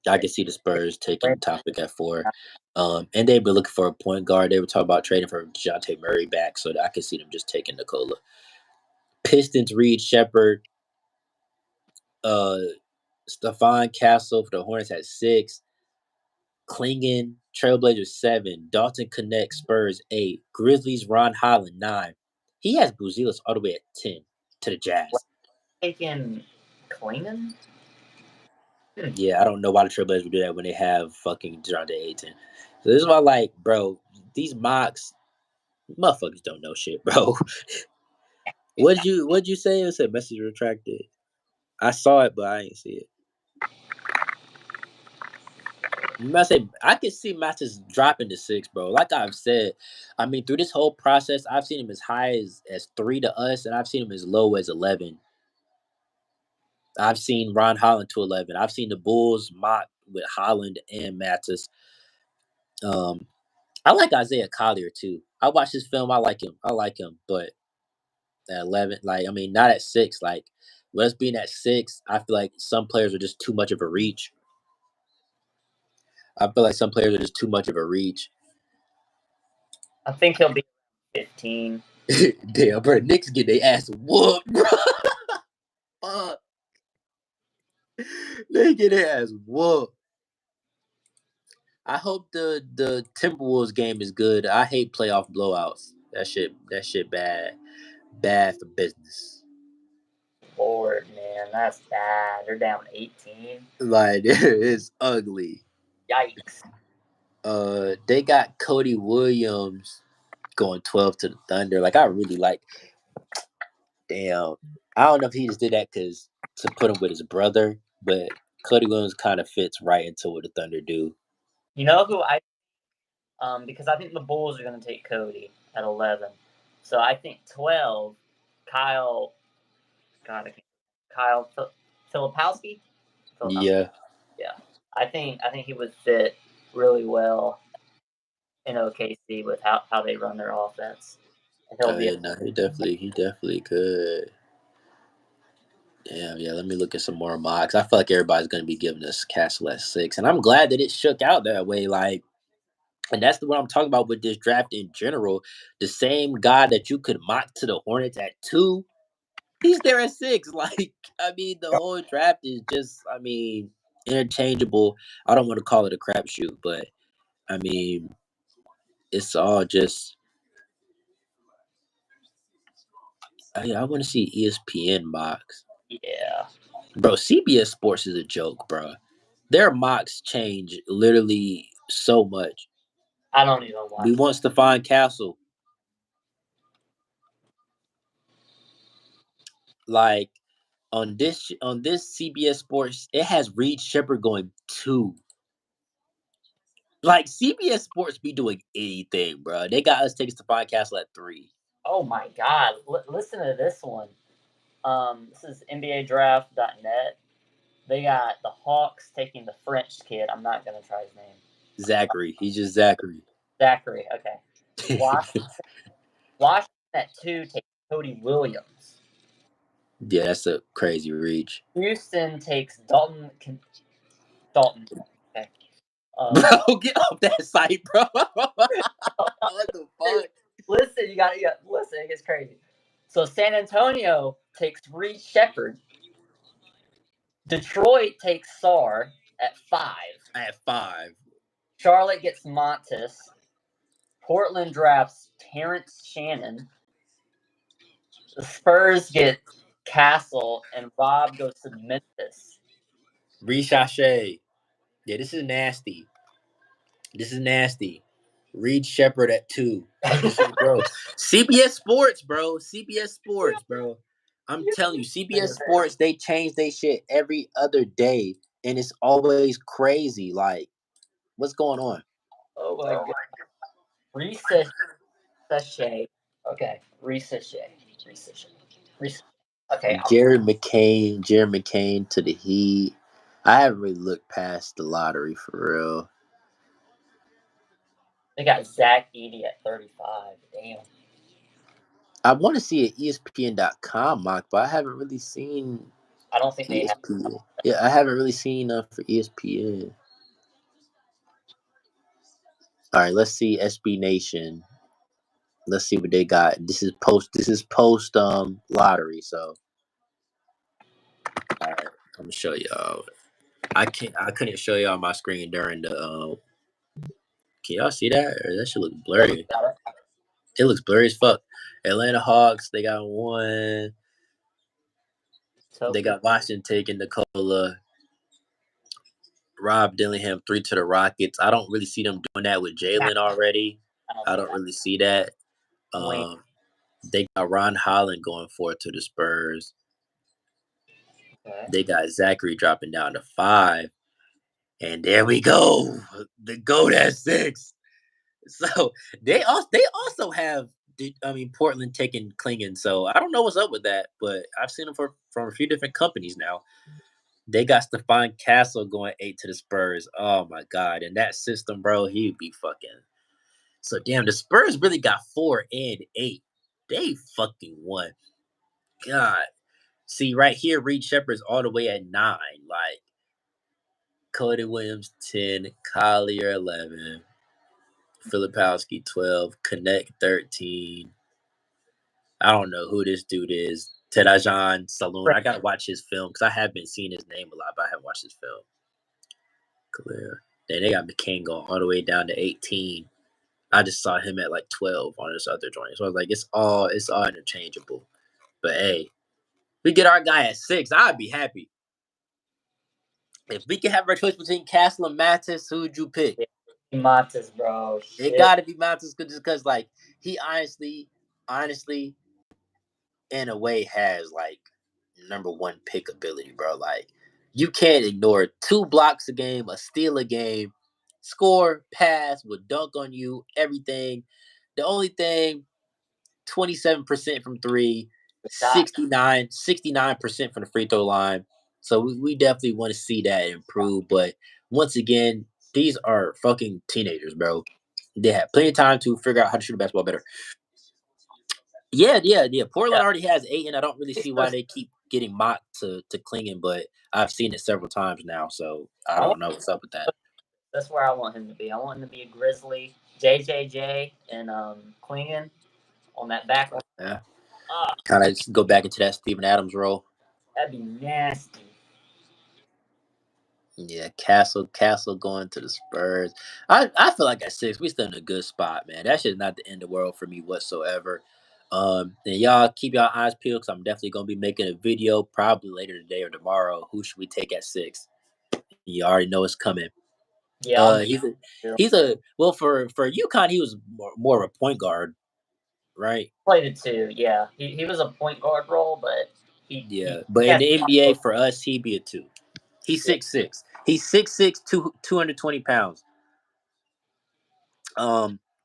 I could see the Spurs taking Topic at 4. And they were looking for a point guard. They were talking about trading for DeJounte Murray back, so I could see them just taking Nikola. Pistons, Reed Shepard, Stephon Castle for the Hornets at 6. Klingon, Trailblazers 7. Dalton Connect, Spurs 8. Grizzlies, Ron Holland 9. He has Buzelis all the way at 10 to the Jazz. Taking Klingon? Yeah, I don't know why the Trailblazers would do that when they have fucking DeJounte Ayton. So this is why, like, bro, these mocks, motherfuckers don't know shit, bro. What'd you say? It said message retracted. I saw it, but I didn't see it. I can see Matches dropping to 6, bro. Like I've said, through this whole process, I've seen him as high as 3 to us, and I've seen him as low as 11. I've seen Ron Holland to 11. I've seen the Bulls mock with Holland and Mattis. I like Isaiah Collier too. I watched his film. I like him, but at 11, not at 6. Like, with us being at 6, I feel like some players are just too much of a reach. I think he'll be 15. Damn, bro, Knicks get their ass whooped, bro. Fuck. They get their ass whooped. I hope the Timberwolves game is good. I hate playoff blowouts. That shit bad for business. Lord, man, that's bad. They're down 18. Like, it's ugly. Yikes. They got Cody Williams going 12 to the Thunder. Like, I really like. Damn, I don't know if he just did that to put him with his brother, but Cody Williams kind of fits right into what the Thunder do. You know who because I think the Bulls are going to take Cody at 11. So I think 12, Kyle Filipowski? Yeah. Yeah. I think he would fit really well in OKC with how they run their offense. And he definitely could. Damn, yeah, let me look at some more mocks. I feel like everybody's going to be giving us Castle at 6, and I'm glad that it shook out that way. Like, and that's what I'm talking about with this draft in general. The same guy that you could mock to the Hornets at 2, he's there at 6. Like, the whole draft is just, interchangeable. I don't want to call it a crapshoot, but it's all just. I want to see ESPN mocks. Yeah. Bro, CBS Sports is a joke, bro. Their mocks change literally so much. I don't even watch. We want Stephon Castle. Like, on this CBS Sports, it has Reed Shepard going 2. Like CBS Sports be doing anything, bro. They got us tickets to Podcastle at 3. Oh my God! Listen to this one. This is NBADraft.net. They got the Hawks taking the French kid. I'm not gonna try his name. Zachary. He's just Zachary. Zachary. Okay. Washington at 2 takes Cody Williams. Yeah, that's a crazy reach. Houston takes Dalton. Okay. Bro, get off that site, bro. What the fuck? Listen, you got listen. It gets crazy. So San Antonio takes Reed Shepard. Detroit takes Sarr at 5. At 5. Charlotte gets Montes. Portland drafts Terrence Shannon. The Spurs get Castle, and Rob goes to Memphis. Ricochet. Yeah, this is nasty. Reed Shepard at 2. Bro. CBS Sports, bro. I'm telling you, CBS Sports, they change their shit every other day, and it's always crazy. Like, what's going on? Oh my God. Reese Sachet. Okay. Reese Sachet. Okay. Jared McCain to the Heat. I haven't really looked past the lottery for real. They got Zach Edey at 35. Damn. I want to see an ESPN.com mock, but I haven't really seen. I don't think they have. ESPN. Yeah, I haven't really seen enough for ESPN. All right, let's see SB Nation. Let's see what they got. This is post lottery, so all right, I'm gonna show y'all. I couldn't show y'all my screen during the can y'all see that? Or that should look blurry. It looks blurry as fuck. Atlanta Hawks, they got 1. They got Washington taking Nikola. Rob Dillingham 3 to the Rockets. I don't really see them doing that with Jalen already. I don't really see that. They got Ron Holland going 4 to the Spurs. Okay. They got Zachary dropping down to 5. And there we go. The GOAT at 6. So they also have Portland taking Klingon. So I don't know what's up with that, but I've seen them from a few different companies now. They got Stephon Castle going 8 to the Spurs. Oh my God. And that system, bro, he'd be fucking. So damn, the Spurs really got 4 and 8. They fucking won. God. See, right here, Reed Shepard's all the way at 9. Like Cody Williams 10, Collier 11, Filipowski 12, Connect 13. I don't know who this dude is. Terajan Saloon. I gotta watch his film because I have been seeing his name a lot, but I haven't watched his film. Clear. Then they got McCain going all the way down to 18. I just saw him at like 12 on this other joint. So I was like, it's all interchangeable. But hey, we get our guy at 6, I'd be happy. If we can have our choice between Castle and Mattis, who would you pick? Mattis, bro. Shit. It gotta be Mattis just because like he honestly in a way has like number 1 pick ability, bro. Like you can't ignore 2 blocks a game, a steal a game, score, pass, will dunk on you, everything. The only thing, 27% from 3, 69% from the free throw line. So we definitely want to see that improve. But once again, these are fucking teenagers, bro. They have plenty of time to figure out how to shoot a basketball better. Yeah. Portland already has 8, and I don't really see why they keep getting mocked to Klingon, but I've seen it several times now, so I don't know what's up with that. That's where I want him to be. I want him to be a Grizzly, JJJ, and Klingon on that back. Yeah. Kind of just go back into that Steven Adams role. That'd be nasty. Yeah, Castle going to the Spurs. I feel like at 6, we still in a good spot, man. That shit's not the end of the world for me whatsoever. And y'all keep y'all eyes peeled because I'm definitely gonna be making a video probably later today or tomorrow. Who should we take at 6? You already know it's coming. Yeah, he's a well for UConn. He was more of a point guard, right? Played it too. Yeah, he was a point guard role, but but in the NBA for us, he'd be a 2. He's 6'6". He's 6'6", 220 pounds.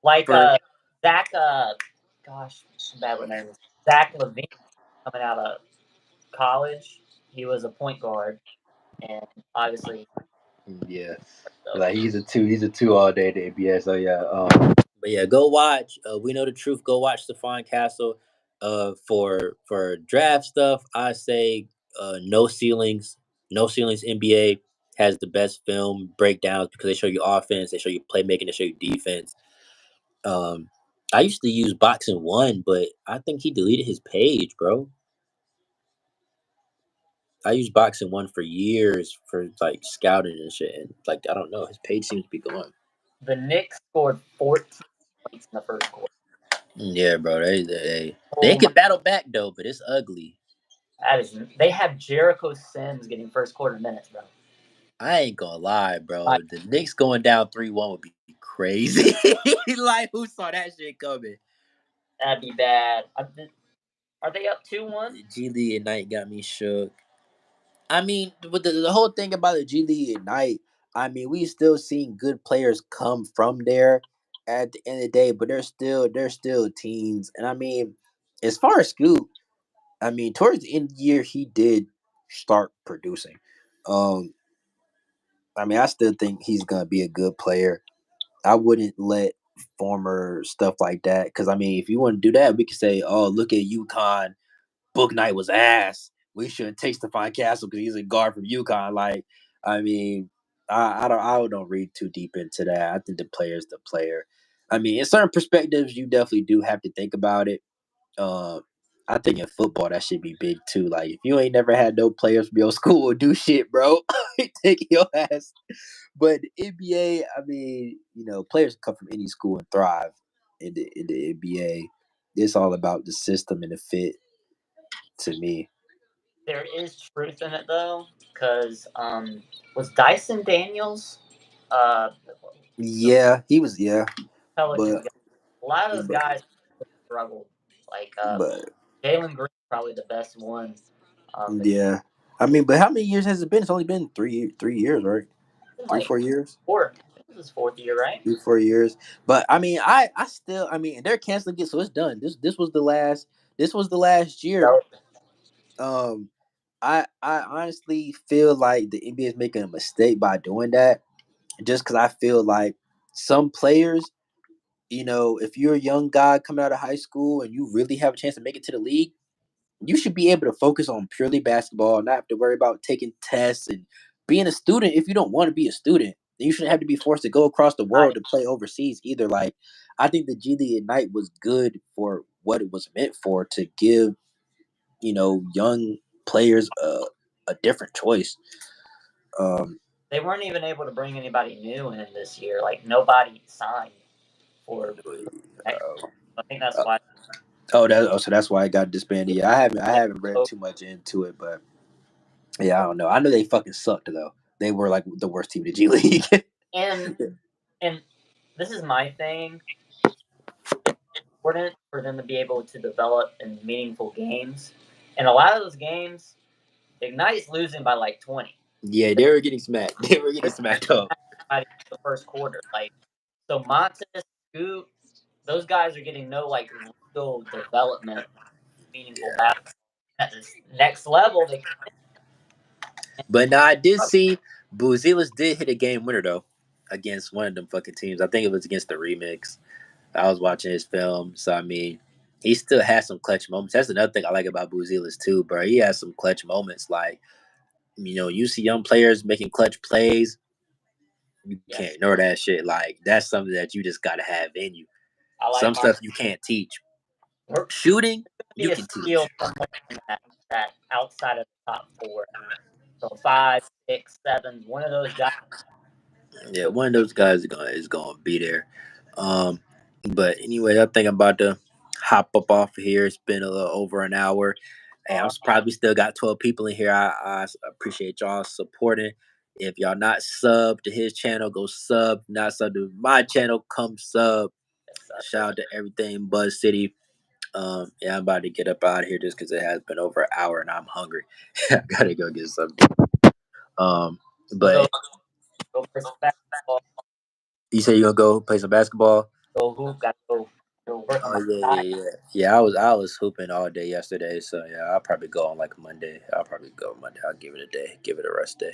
Like for Zach. Gosh, I'm bad with names. Zach Levine coming out of college. He was a point guard, and obviously, yeah, so like he's a two all day at the NBA. So yeah, but yeah, go watch. We know the truth. Go watch Stephon Castle. For draft stuff, I say no ceilings. No ceilings. NBA has the best film breakdowns because they show you offense, they show you playmaking, they show you defense. Um, I used to use Boxing One, but I think he deleted his page, bro. I used Boxing One for years for like scouting and shit, and like I don't know, his page seems to be gone. the Knicks scored 14 points in the first quarter. Yeah, bro, they Oh my, can battle back though, but it's ugly. that is. They have Jericho Sims getting first quarter minutes, bro. I ain't gonna lie, bro. Like, The Knicks going down 3-1 would be crazy. Like who saw that shit coming? that'd be bad. Are they up 2-1? G League Ignite got me shook. I mean, with the whole thing about the G League Ignite, I mean, we still seeing good players come from there at the end of the day, but they're still teams. And I mean, as far as Scoot, I mean, towards the end of the year, he did start producing. Um, I mean, I still think he's gonna be a good player. I wouldn't let former stuff like that because I mean, if you want to do that, we could say, "Oh, look at UConn. Book Knight was ass. We shouldn't take Stephon Castle because he's a guard from UConn." Like, I mean, I don't read too deep into that. I think the player's the player. I mean, in certain perspectives, you definitely do have to think about it. Um, I think in football that should be big too. Like, if you ain't never had no players from your school do shit, bro, take your ass. But the NBA, I mean, players come from any school and thrive in the NBA. It's all about the system and the fit to me. There is truth in it though, because was Dyson Daniels, uh, the Yeah, he was. Yeah, Pelicans but guy? A lot of those but guys struggled. Like but Jalen Green, probably the best one. But yeah. I mean, but how many years has it been? It's only been 3 years, right? Three, like 4 years. four, this is his fourth year, right? 3, 4 years. But I mean, I still, I mean, they're canceling it, so it's done. This was the last. This was the last year. So Um, I honestly feel like the NBA is making a mistake by doing that, just because I feel like some players, if you're a young guy coming out of high school and you really have a chance to make it to the league, you should be able to focus on purely basketball, not have to worry about taking tests and being a student. If you don't want to be a student, then you shouldn't have to be forced to go across the I world to play overseas either. Like, I think the G League Ignite was good for what it was meant for, to give young players a different choice. Um, they weren't even able to bring anybody new in this year. Like nobody signed for next. I think that's uh, why. so that's why it got disbanded. Yeah, I haven't read too much into it, but yeah, I don't know. I know they fucking sucked though. They were like the worst team in the G League. And and this is my thing. Important for them to be able to develop in meaningful games. And a lot of those games, Ignite's losing by like 20. Yeah, they were getting smacked. They were getting They're smacked up. by the first quarter. Like so Montes, Scoot, those guys are getting no like real development, meaningful Yeah. battle. At this next level, they But now I did see Buzelis did hit a game winner though against one of them fucking teams. I think it was against the Remix. I was watching his film, so I mean, he still has some clutch moments. That's another thing I like about Buzelis too, bro. He has some clutch moments. Like, you see young players making clutch plays. You can't yes. ignore that shit. Like, that's something that you just gotta have in you. I like Some Montes. stuff you can't teach. We're Shooting, be you a can steal teach. that outside of the top four. So 5, 6, 7, one of those guys. Yeah, one of those guys is gonna be there. Um, but anyway, I think I'm about to hop up off of here. It's been a little over an hour. Hey, I'm probably still got 12 people in here. I appreciate y'all supporting. If y'all not sub to his channel, go sub. Not sub to my channel, come sub. Shout out to everything Buzz City. Yeah, I'm about to get up out of here just because it has been over an hour and I'm hungry. I gotta go get something. Um, Go, but go play some basketball. You say you gonna go play some basketball? Go hoop, gotta go work on Oh my yeah, side. yeah, yeah. Yeah, I was hooping all day yesterday, so yeah, I'll probably go on like Monday. I'll probably go Monday. I'll give it a day, give it a rest day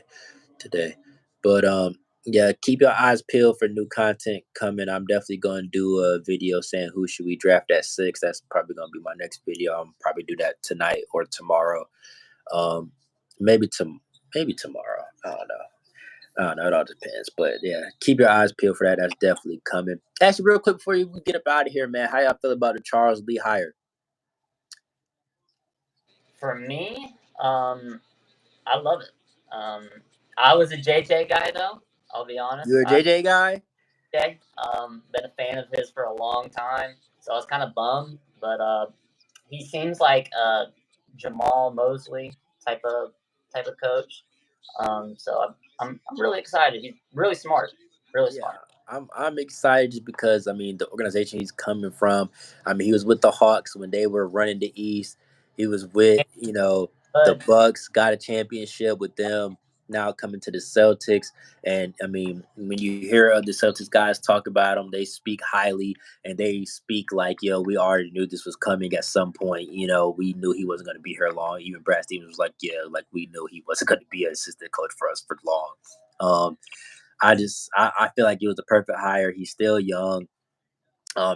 today. But yeah, keep your eyes peeled for new content coming. I'm definitely gonna do a video saying who should we draft at 6. That's probably gonna be my next video. I'm probably do that tonight or tomorrow. Um, maybe maybe tomorrow. I don't know. I don't know. It all depends. But yeah, keep your eyes peeled for that. That's definitely coming. Actually, real quick before you get up out of here, man, how y'all feel about the Charles Lee hire? For me, I love it. I was a JJ guy though. I'll be honest. You're a JJ guy? Been a fan of his for a long time, so I was kind of bummed. But he seems like a Jamal Mosley type of coach. So I'm really excited. He's really smart, really Yeah, smart. I'm excited just because I mean the organization he's coming from. I mean he was with the Hawks when they were running the East. He was with the But Bucks, got a championship with them. Now coming to the Celtics, and I mean when you hear the Celtics guys talk about him, they speak highly and they speak like we already knew this was coming at some point. We knew he wasn't going to be here long. Even Brad Stevens was like, yeah, like we knew he wasn't going to be an assistant coach for us for long. I feel like it was the perfect hire. He's still young.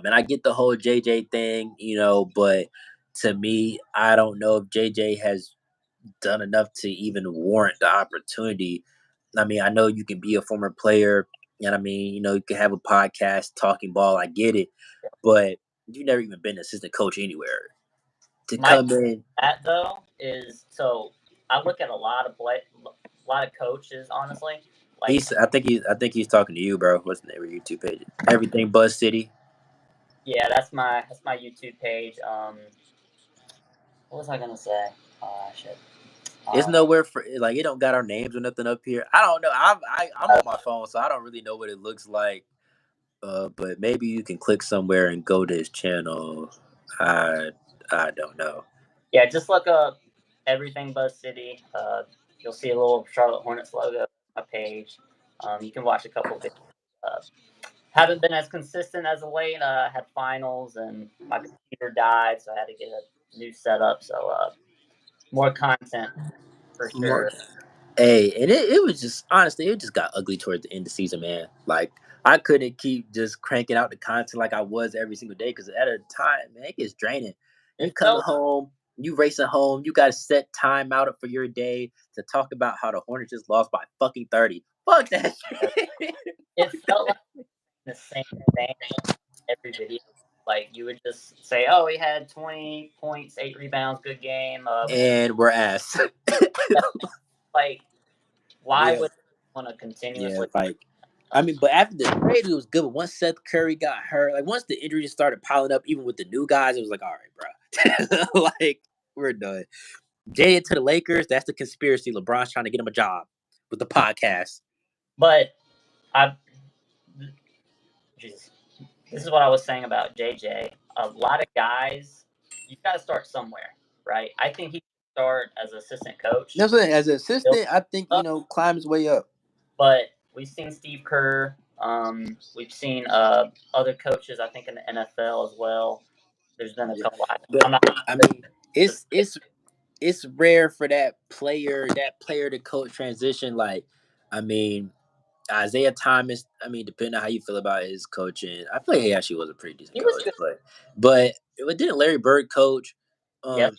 And I get the whole JJ thing, but to me, I don't know if JJ has done enough to even warrant the opportunity. I mean, I know you can be a former player, and I mean, you can have a podcast talking ball. I get it, but you've never even been an assistant coach anywhere. To my come in, that though is so I look at a lot of coaches honestly. Like I think he's talking to you, bro. What's the name of your YouTube page? Everything Buzz City. yeah, that's my YouTube page. What was I gonna say? Shit. It's Uh, nowhere for like it don't got our names or nothing up here. I don't know. I'm on my phone, so I don't really know what it looks like. But maybe you can click somewhere and go to his channel. I I don't know. yeah, just look up everything Buzz City. You'll see a little Charlotte Hornets logo on my page. You can watch a couple videos. Uh, haven't been as consistent as of late. Had finals and my computer died, so I had to get a new setup. So more content for More, sure. hey, and it was just honestly, it just got ugly towards the end of the season, man. Like I couldn't keep just cranking out the content like I was every single day because at a time, man, it gets draining. You It coming felt home, you racing home, you got to set time out for your day to talk about how the Hornets just lost by fucking 30. Fuck that shit. it felt like the same thing every video. Like you would just say, "Oh, he had 20 points, 8 rebounds, good game." And we're ass. Like, why Yeah, would you want to yeah, continuously? like I mean, but after the trade, it was good. But once Seth Curry got hurt, like once the injuries started piling up, even with the new guys, it was like, all right, bro, like we're done. Jay to the Lakers, that's the conspiracy. LeBron's trying to get him a job with the podcast. But I, Jesus, this is what I was saying about JJ. A lot of guys, you got to start somewhere, right? I think he should start as assistant coach. That's what, as an Build assistant, I think up, climb his way up. but we've seen Steve Kerr. We've seen other coaches. I think in the NFL as well. There's been a Yeah. couple. But I'm not. I mean, it's rare for that player to coach transition. Like, I mean, Isaiah Thomas, I mean, depending on how you feel about his coaching, I feel like he actually was a pretty decent He was coach. good. But didn't Larry Bird coach? Yep.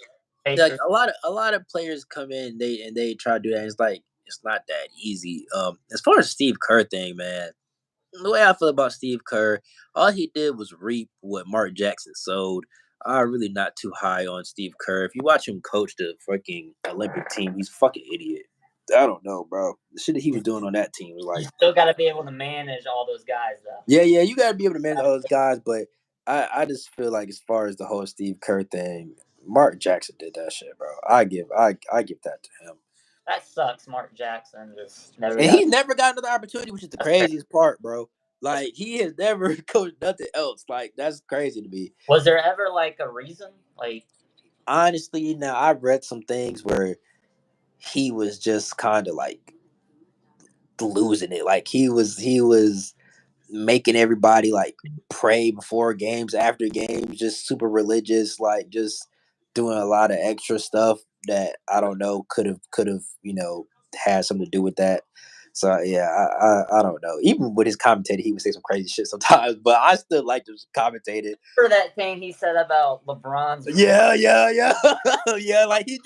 Like Pacers. a lot of players come in, they try to do that. And it's like it's not that easy. As far as Steve Kerr thing, man, the way I feel about Steve Kerr, all he did was reap what Mark Jackson sowed. I'm really not too high on Steve Kerr. If you watch him coach the fucking Olympic team, he's a fucking idiot. I don't know, bro. The shit that he was doing on that team was like, You still got to be able to manage all those guys, though. yeah, you gotta be able to manage all those guys, but I just feel like as far as the whole Steve Kerr thing, Mark Jackson did that shit, bro. I give that to him. That sucks. Mark Jackson just never And got. he never got another opportunity, which is the That's crazy. craziest part, bro. Like he has never coached nothing else. Like that's crazy to me. Was there ever like a reason? Like Honestly, now I've read some things where he was just kind of like losing it. Like he was making everybody like pray before games, after games, just super religious, like just doing a lot of extra stuff that I don't know could have had something to do with that. So yeah, I don't know. Even with his commentator, he would say some crazy shit sometimes, but I still like to commentate it. For that thing he said about LeBron's. Yeah. Yeah, like he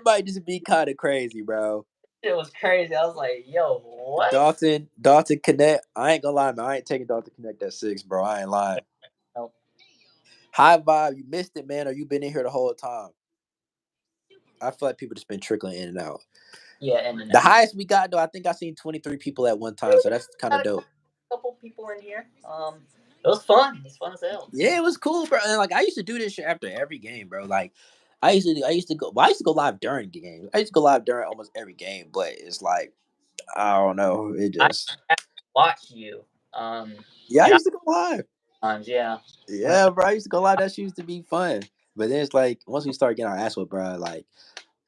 might just be kind of crazy, bro. It was crazy. I was like, yo, what? Dalton Connect. I ain't gonna lie, man. I ain't taking Dalton Connect at 6, bro. I ain't lying. Nope. High Vibe, you missed it, man, or you been in here the whole time? I feel like people just been trickling in and out. Yeah, and The highest we got though, I think I seen 23 people at one time, so that's kind of dope. A couple people in here. It was fun. It was fun as hell. Yeah, it was cool, bro. And like I used to do this shit after every game, bro. Like I used to go live during the game. I used to go live during almost every game, but it's like I don't know. It just I watch you. yeah, I used to go live. Yeah. Yeah, bro. I used to go live. That shit used to be fun. But then it's like once we start getting our ass whipped, bro, like,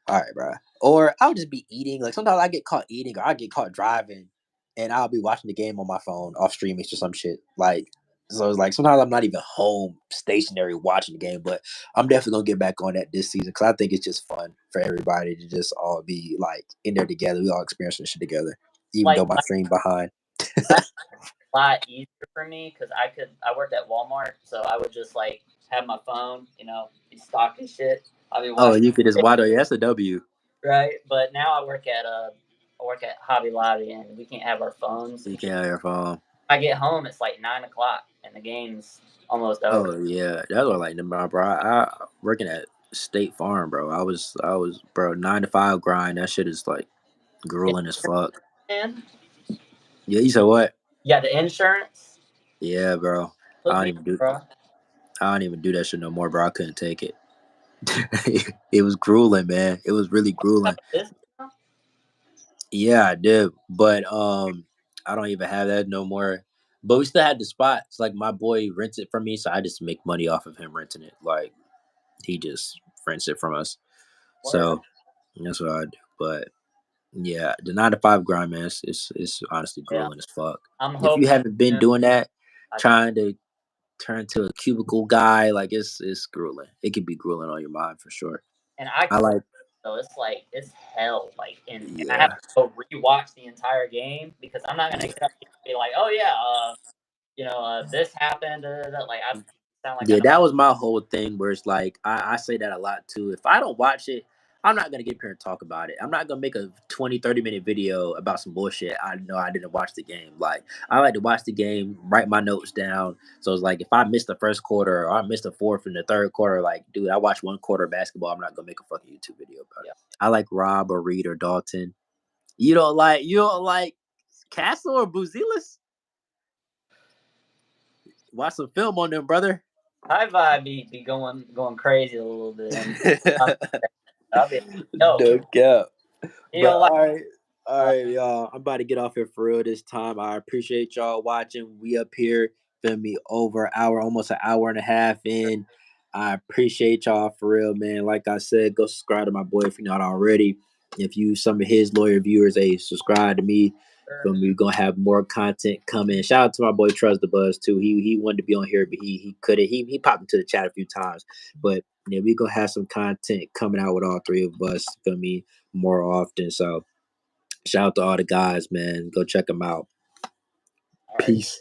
all right, bro. Or I'll just be eating. Like sometimes I get caught eating, or I get caught driving, and I'll be watching the game on my phone off streaming or some shit. Like so, it's like sometimes I'm not even home stationary watching the game, but I'm definitely gonna get back on that this season because I think it's just fun for everybody to just all be like in there together. We all experiencing shit together, even Like, though my stream behind. A lot easier for me because I worked at Walmart, so I would just like have my phone, be stocking shit. I'll be Oh, watching. you could just watch. Yeah, that's a W. Right, but now I work at Hobby Lobby, and we can't have our phones. You can't have your phone. I get home, it's like 9 o'clock, and the game's almost over. Oh yeah, that's what like bro. I working at State Farm, bro. I was bro 9 to 5 grind. That shit is like grueling as fuck. And Yeah, you said what? yeah, the insurance. Yeah, bro. I don't even do that shit no more, bro. I couldn't take it. It was grueling, man. It was really grueling. Yeah, I did, but I don't even have that no more. But we still had the spots. Like my boy rents it from me, so I just make money off of him renting it. Like he just rents it from us. So that's what I do. But yeah, the 9 to 5 grind, man, it's honestly grueling as fuck. If you haven't been doing that, trying to turn to a cubicle guy, like it's grueling. It can be grueling on your mind for sure. And I like. So it's hell. Like, and I have to go rewatch the entire game because I'm not gonna get up and be like, oh yeah, this happened. Like I sound like that was my whole thing. Where it's like I say that a lot too. If I don't watch it, I'm not gonna get up here and talk about it. I'm not gonna make a 20-30 minute video about some bullshit. I know I didn't watch the game. Like I like to watch the game, write my notes down. So it's like if I missed the first quarter or I missed the fourth and the third quarter, like dude, I watched one quarter of basketball. I'm not gonna make a fucking YouTube video about it. I like Rob or Reed or Dalton. You don't like Castle or Buzelis? Watch some film on them, brother. High Vibe be going crazy a little bit. No cap. All right, y'all. I'm about to get off here for real this time. I appreciate y'all watching. We up here, feel me, over an hour, almost an hour and a half in. I appreciate y'all for real, man. Like I said, go subscribe to my boy if you're not already. If you some of his loyal viewers, hey, subscribe to me. We're gonna have more content coming. Shout out to my boy Trust the Buzz too. He wanted to be on here, but he couldn't. He popped into the chat a few times. But yeah, we're gonna have some content coming out with all three of us, feel me, more often. So shout out to all the guys, man. Go check them out. Peace.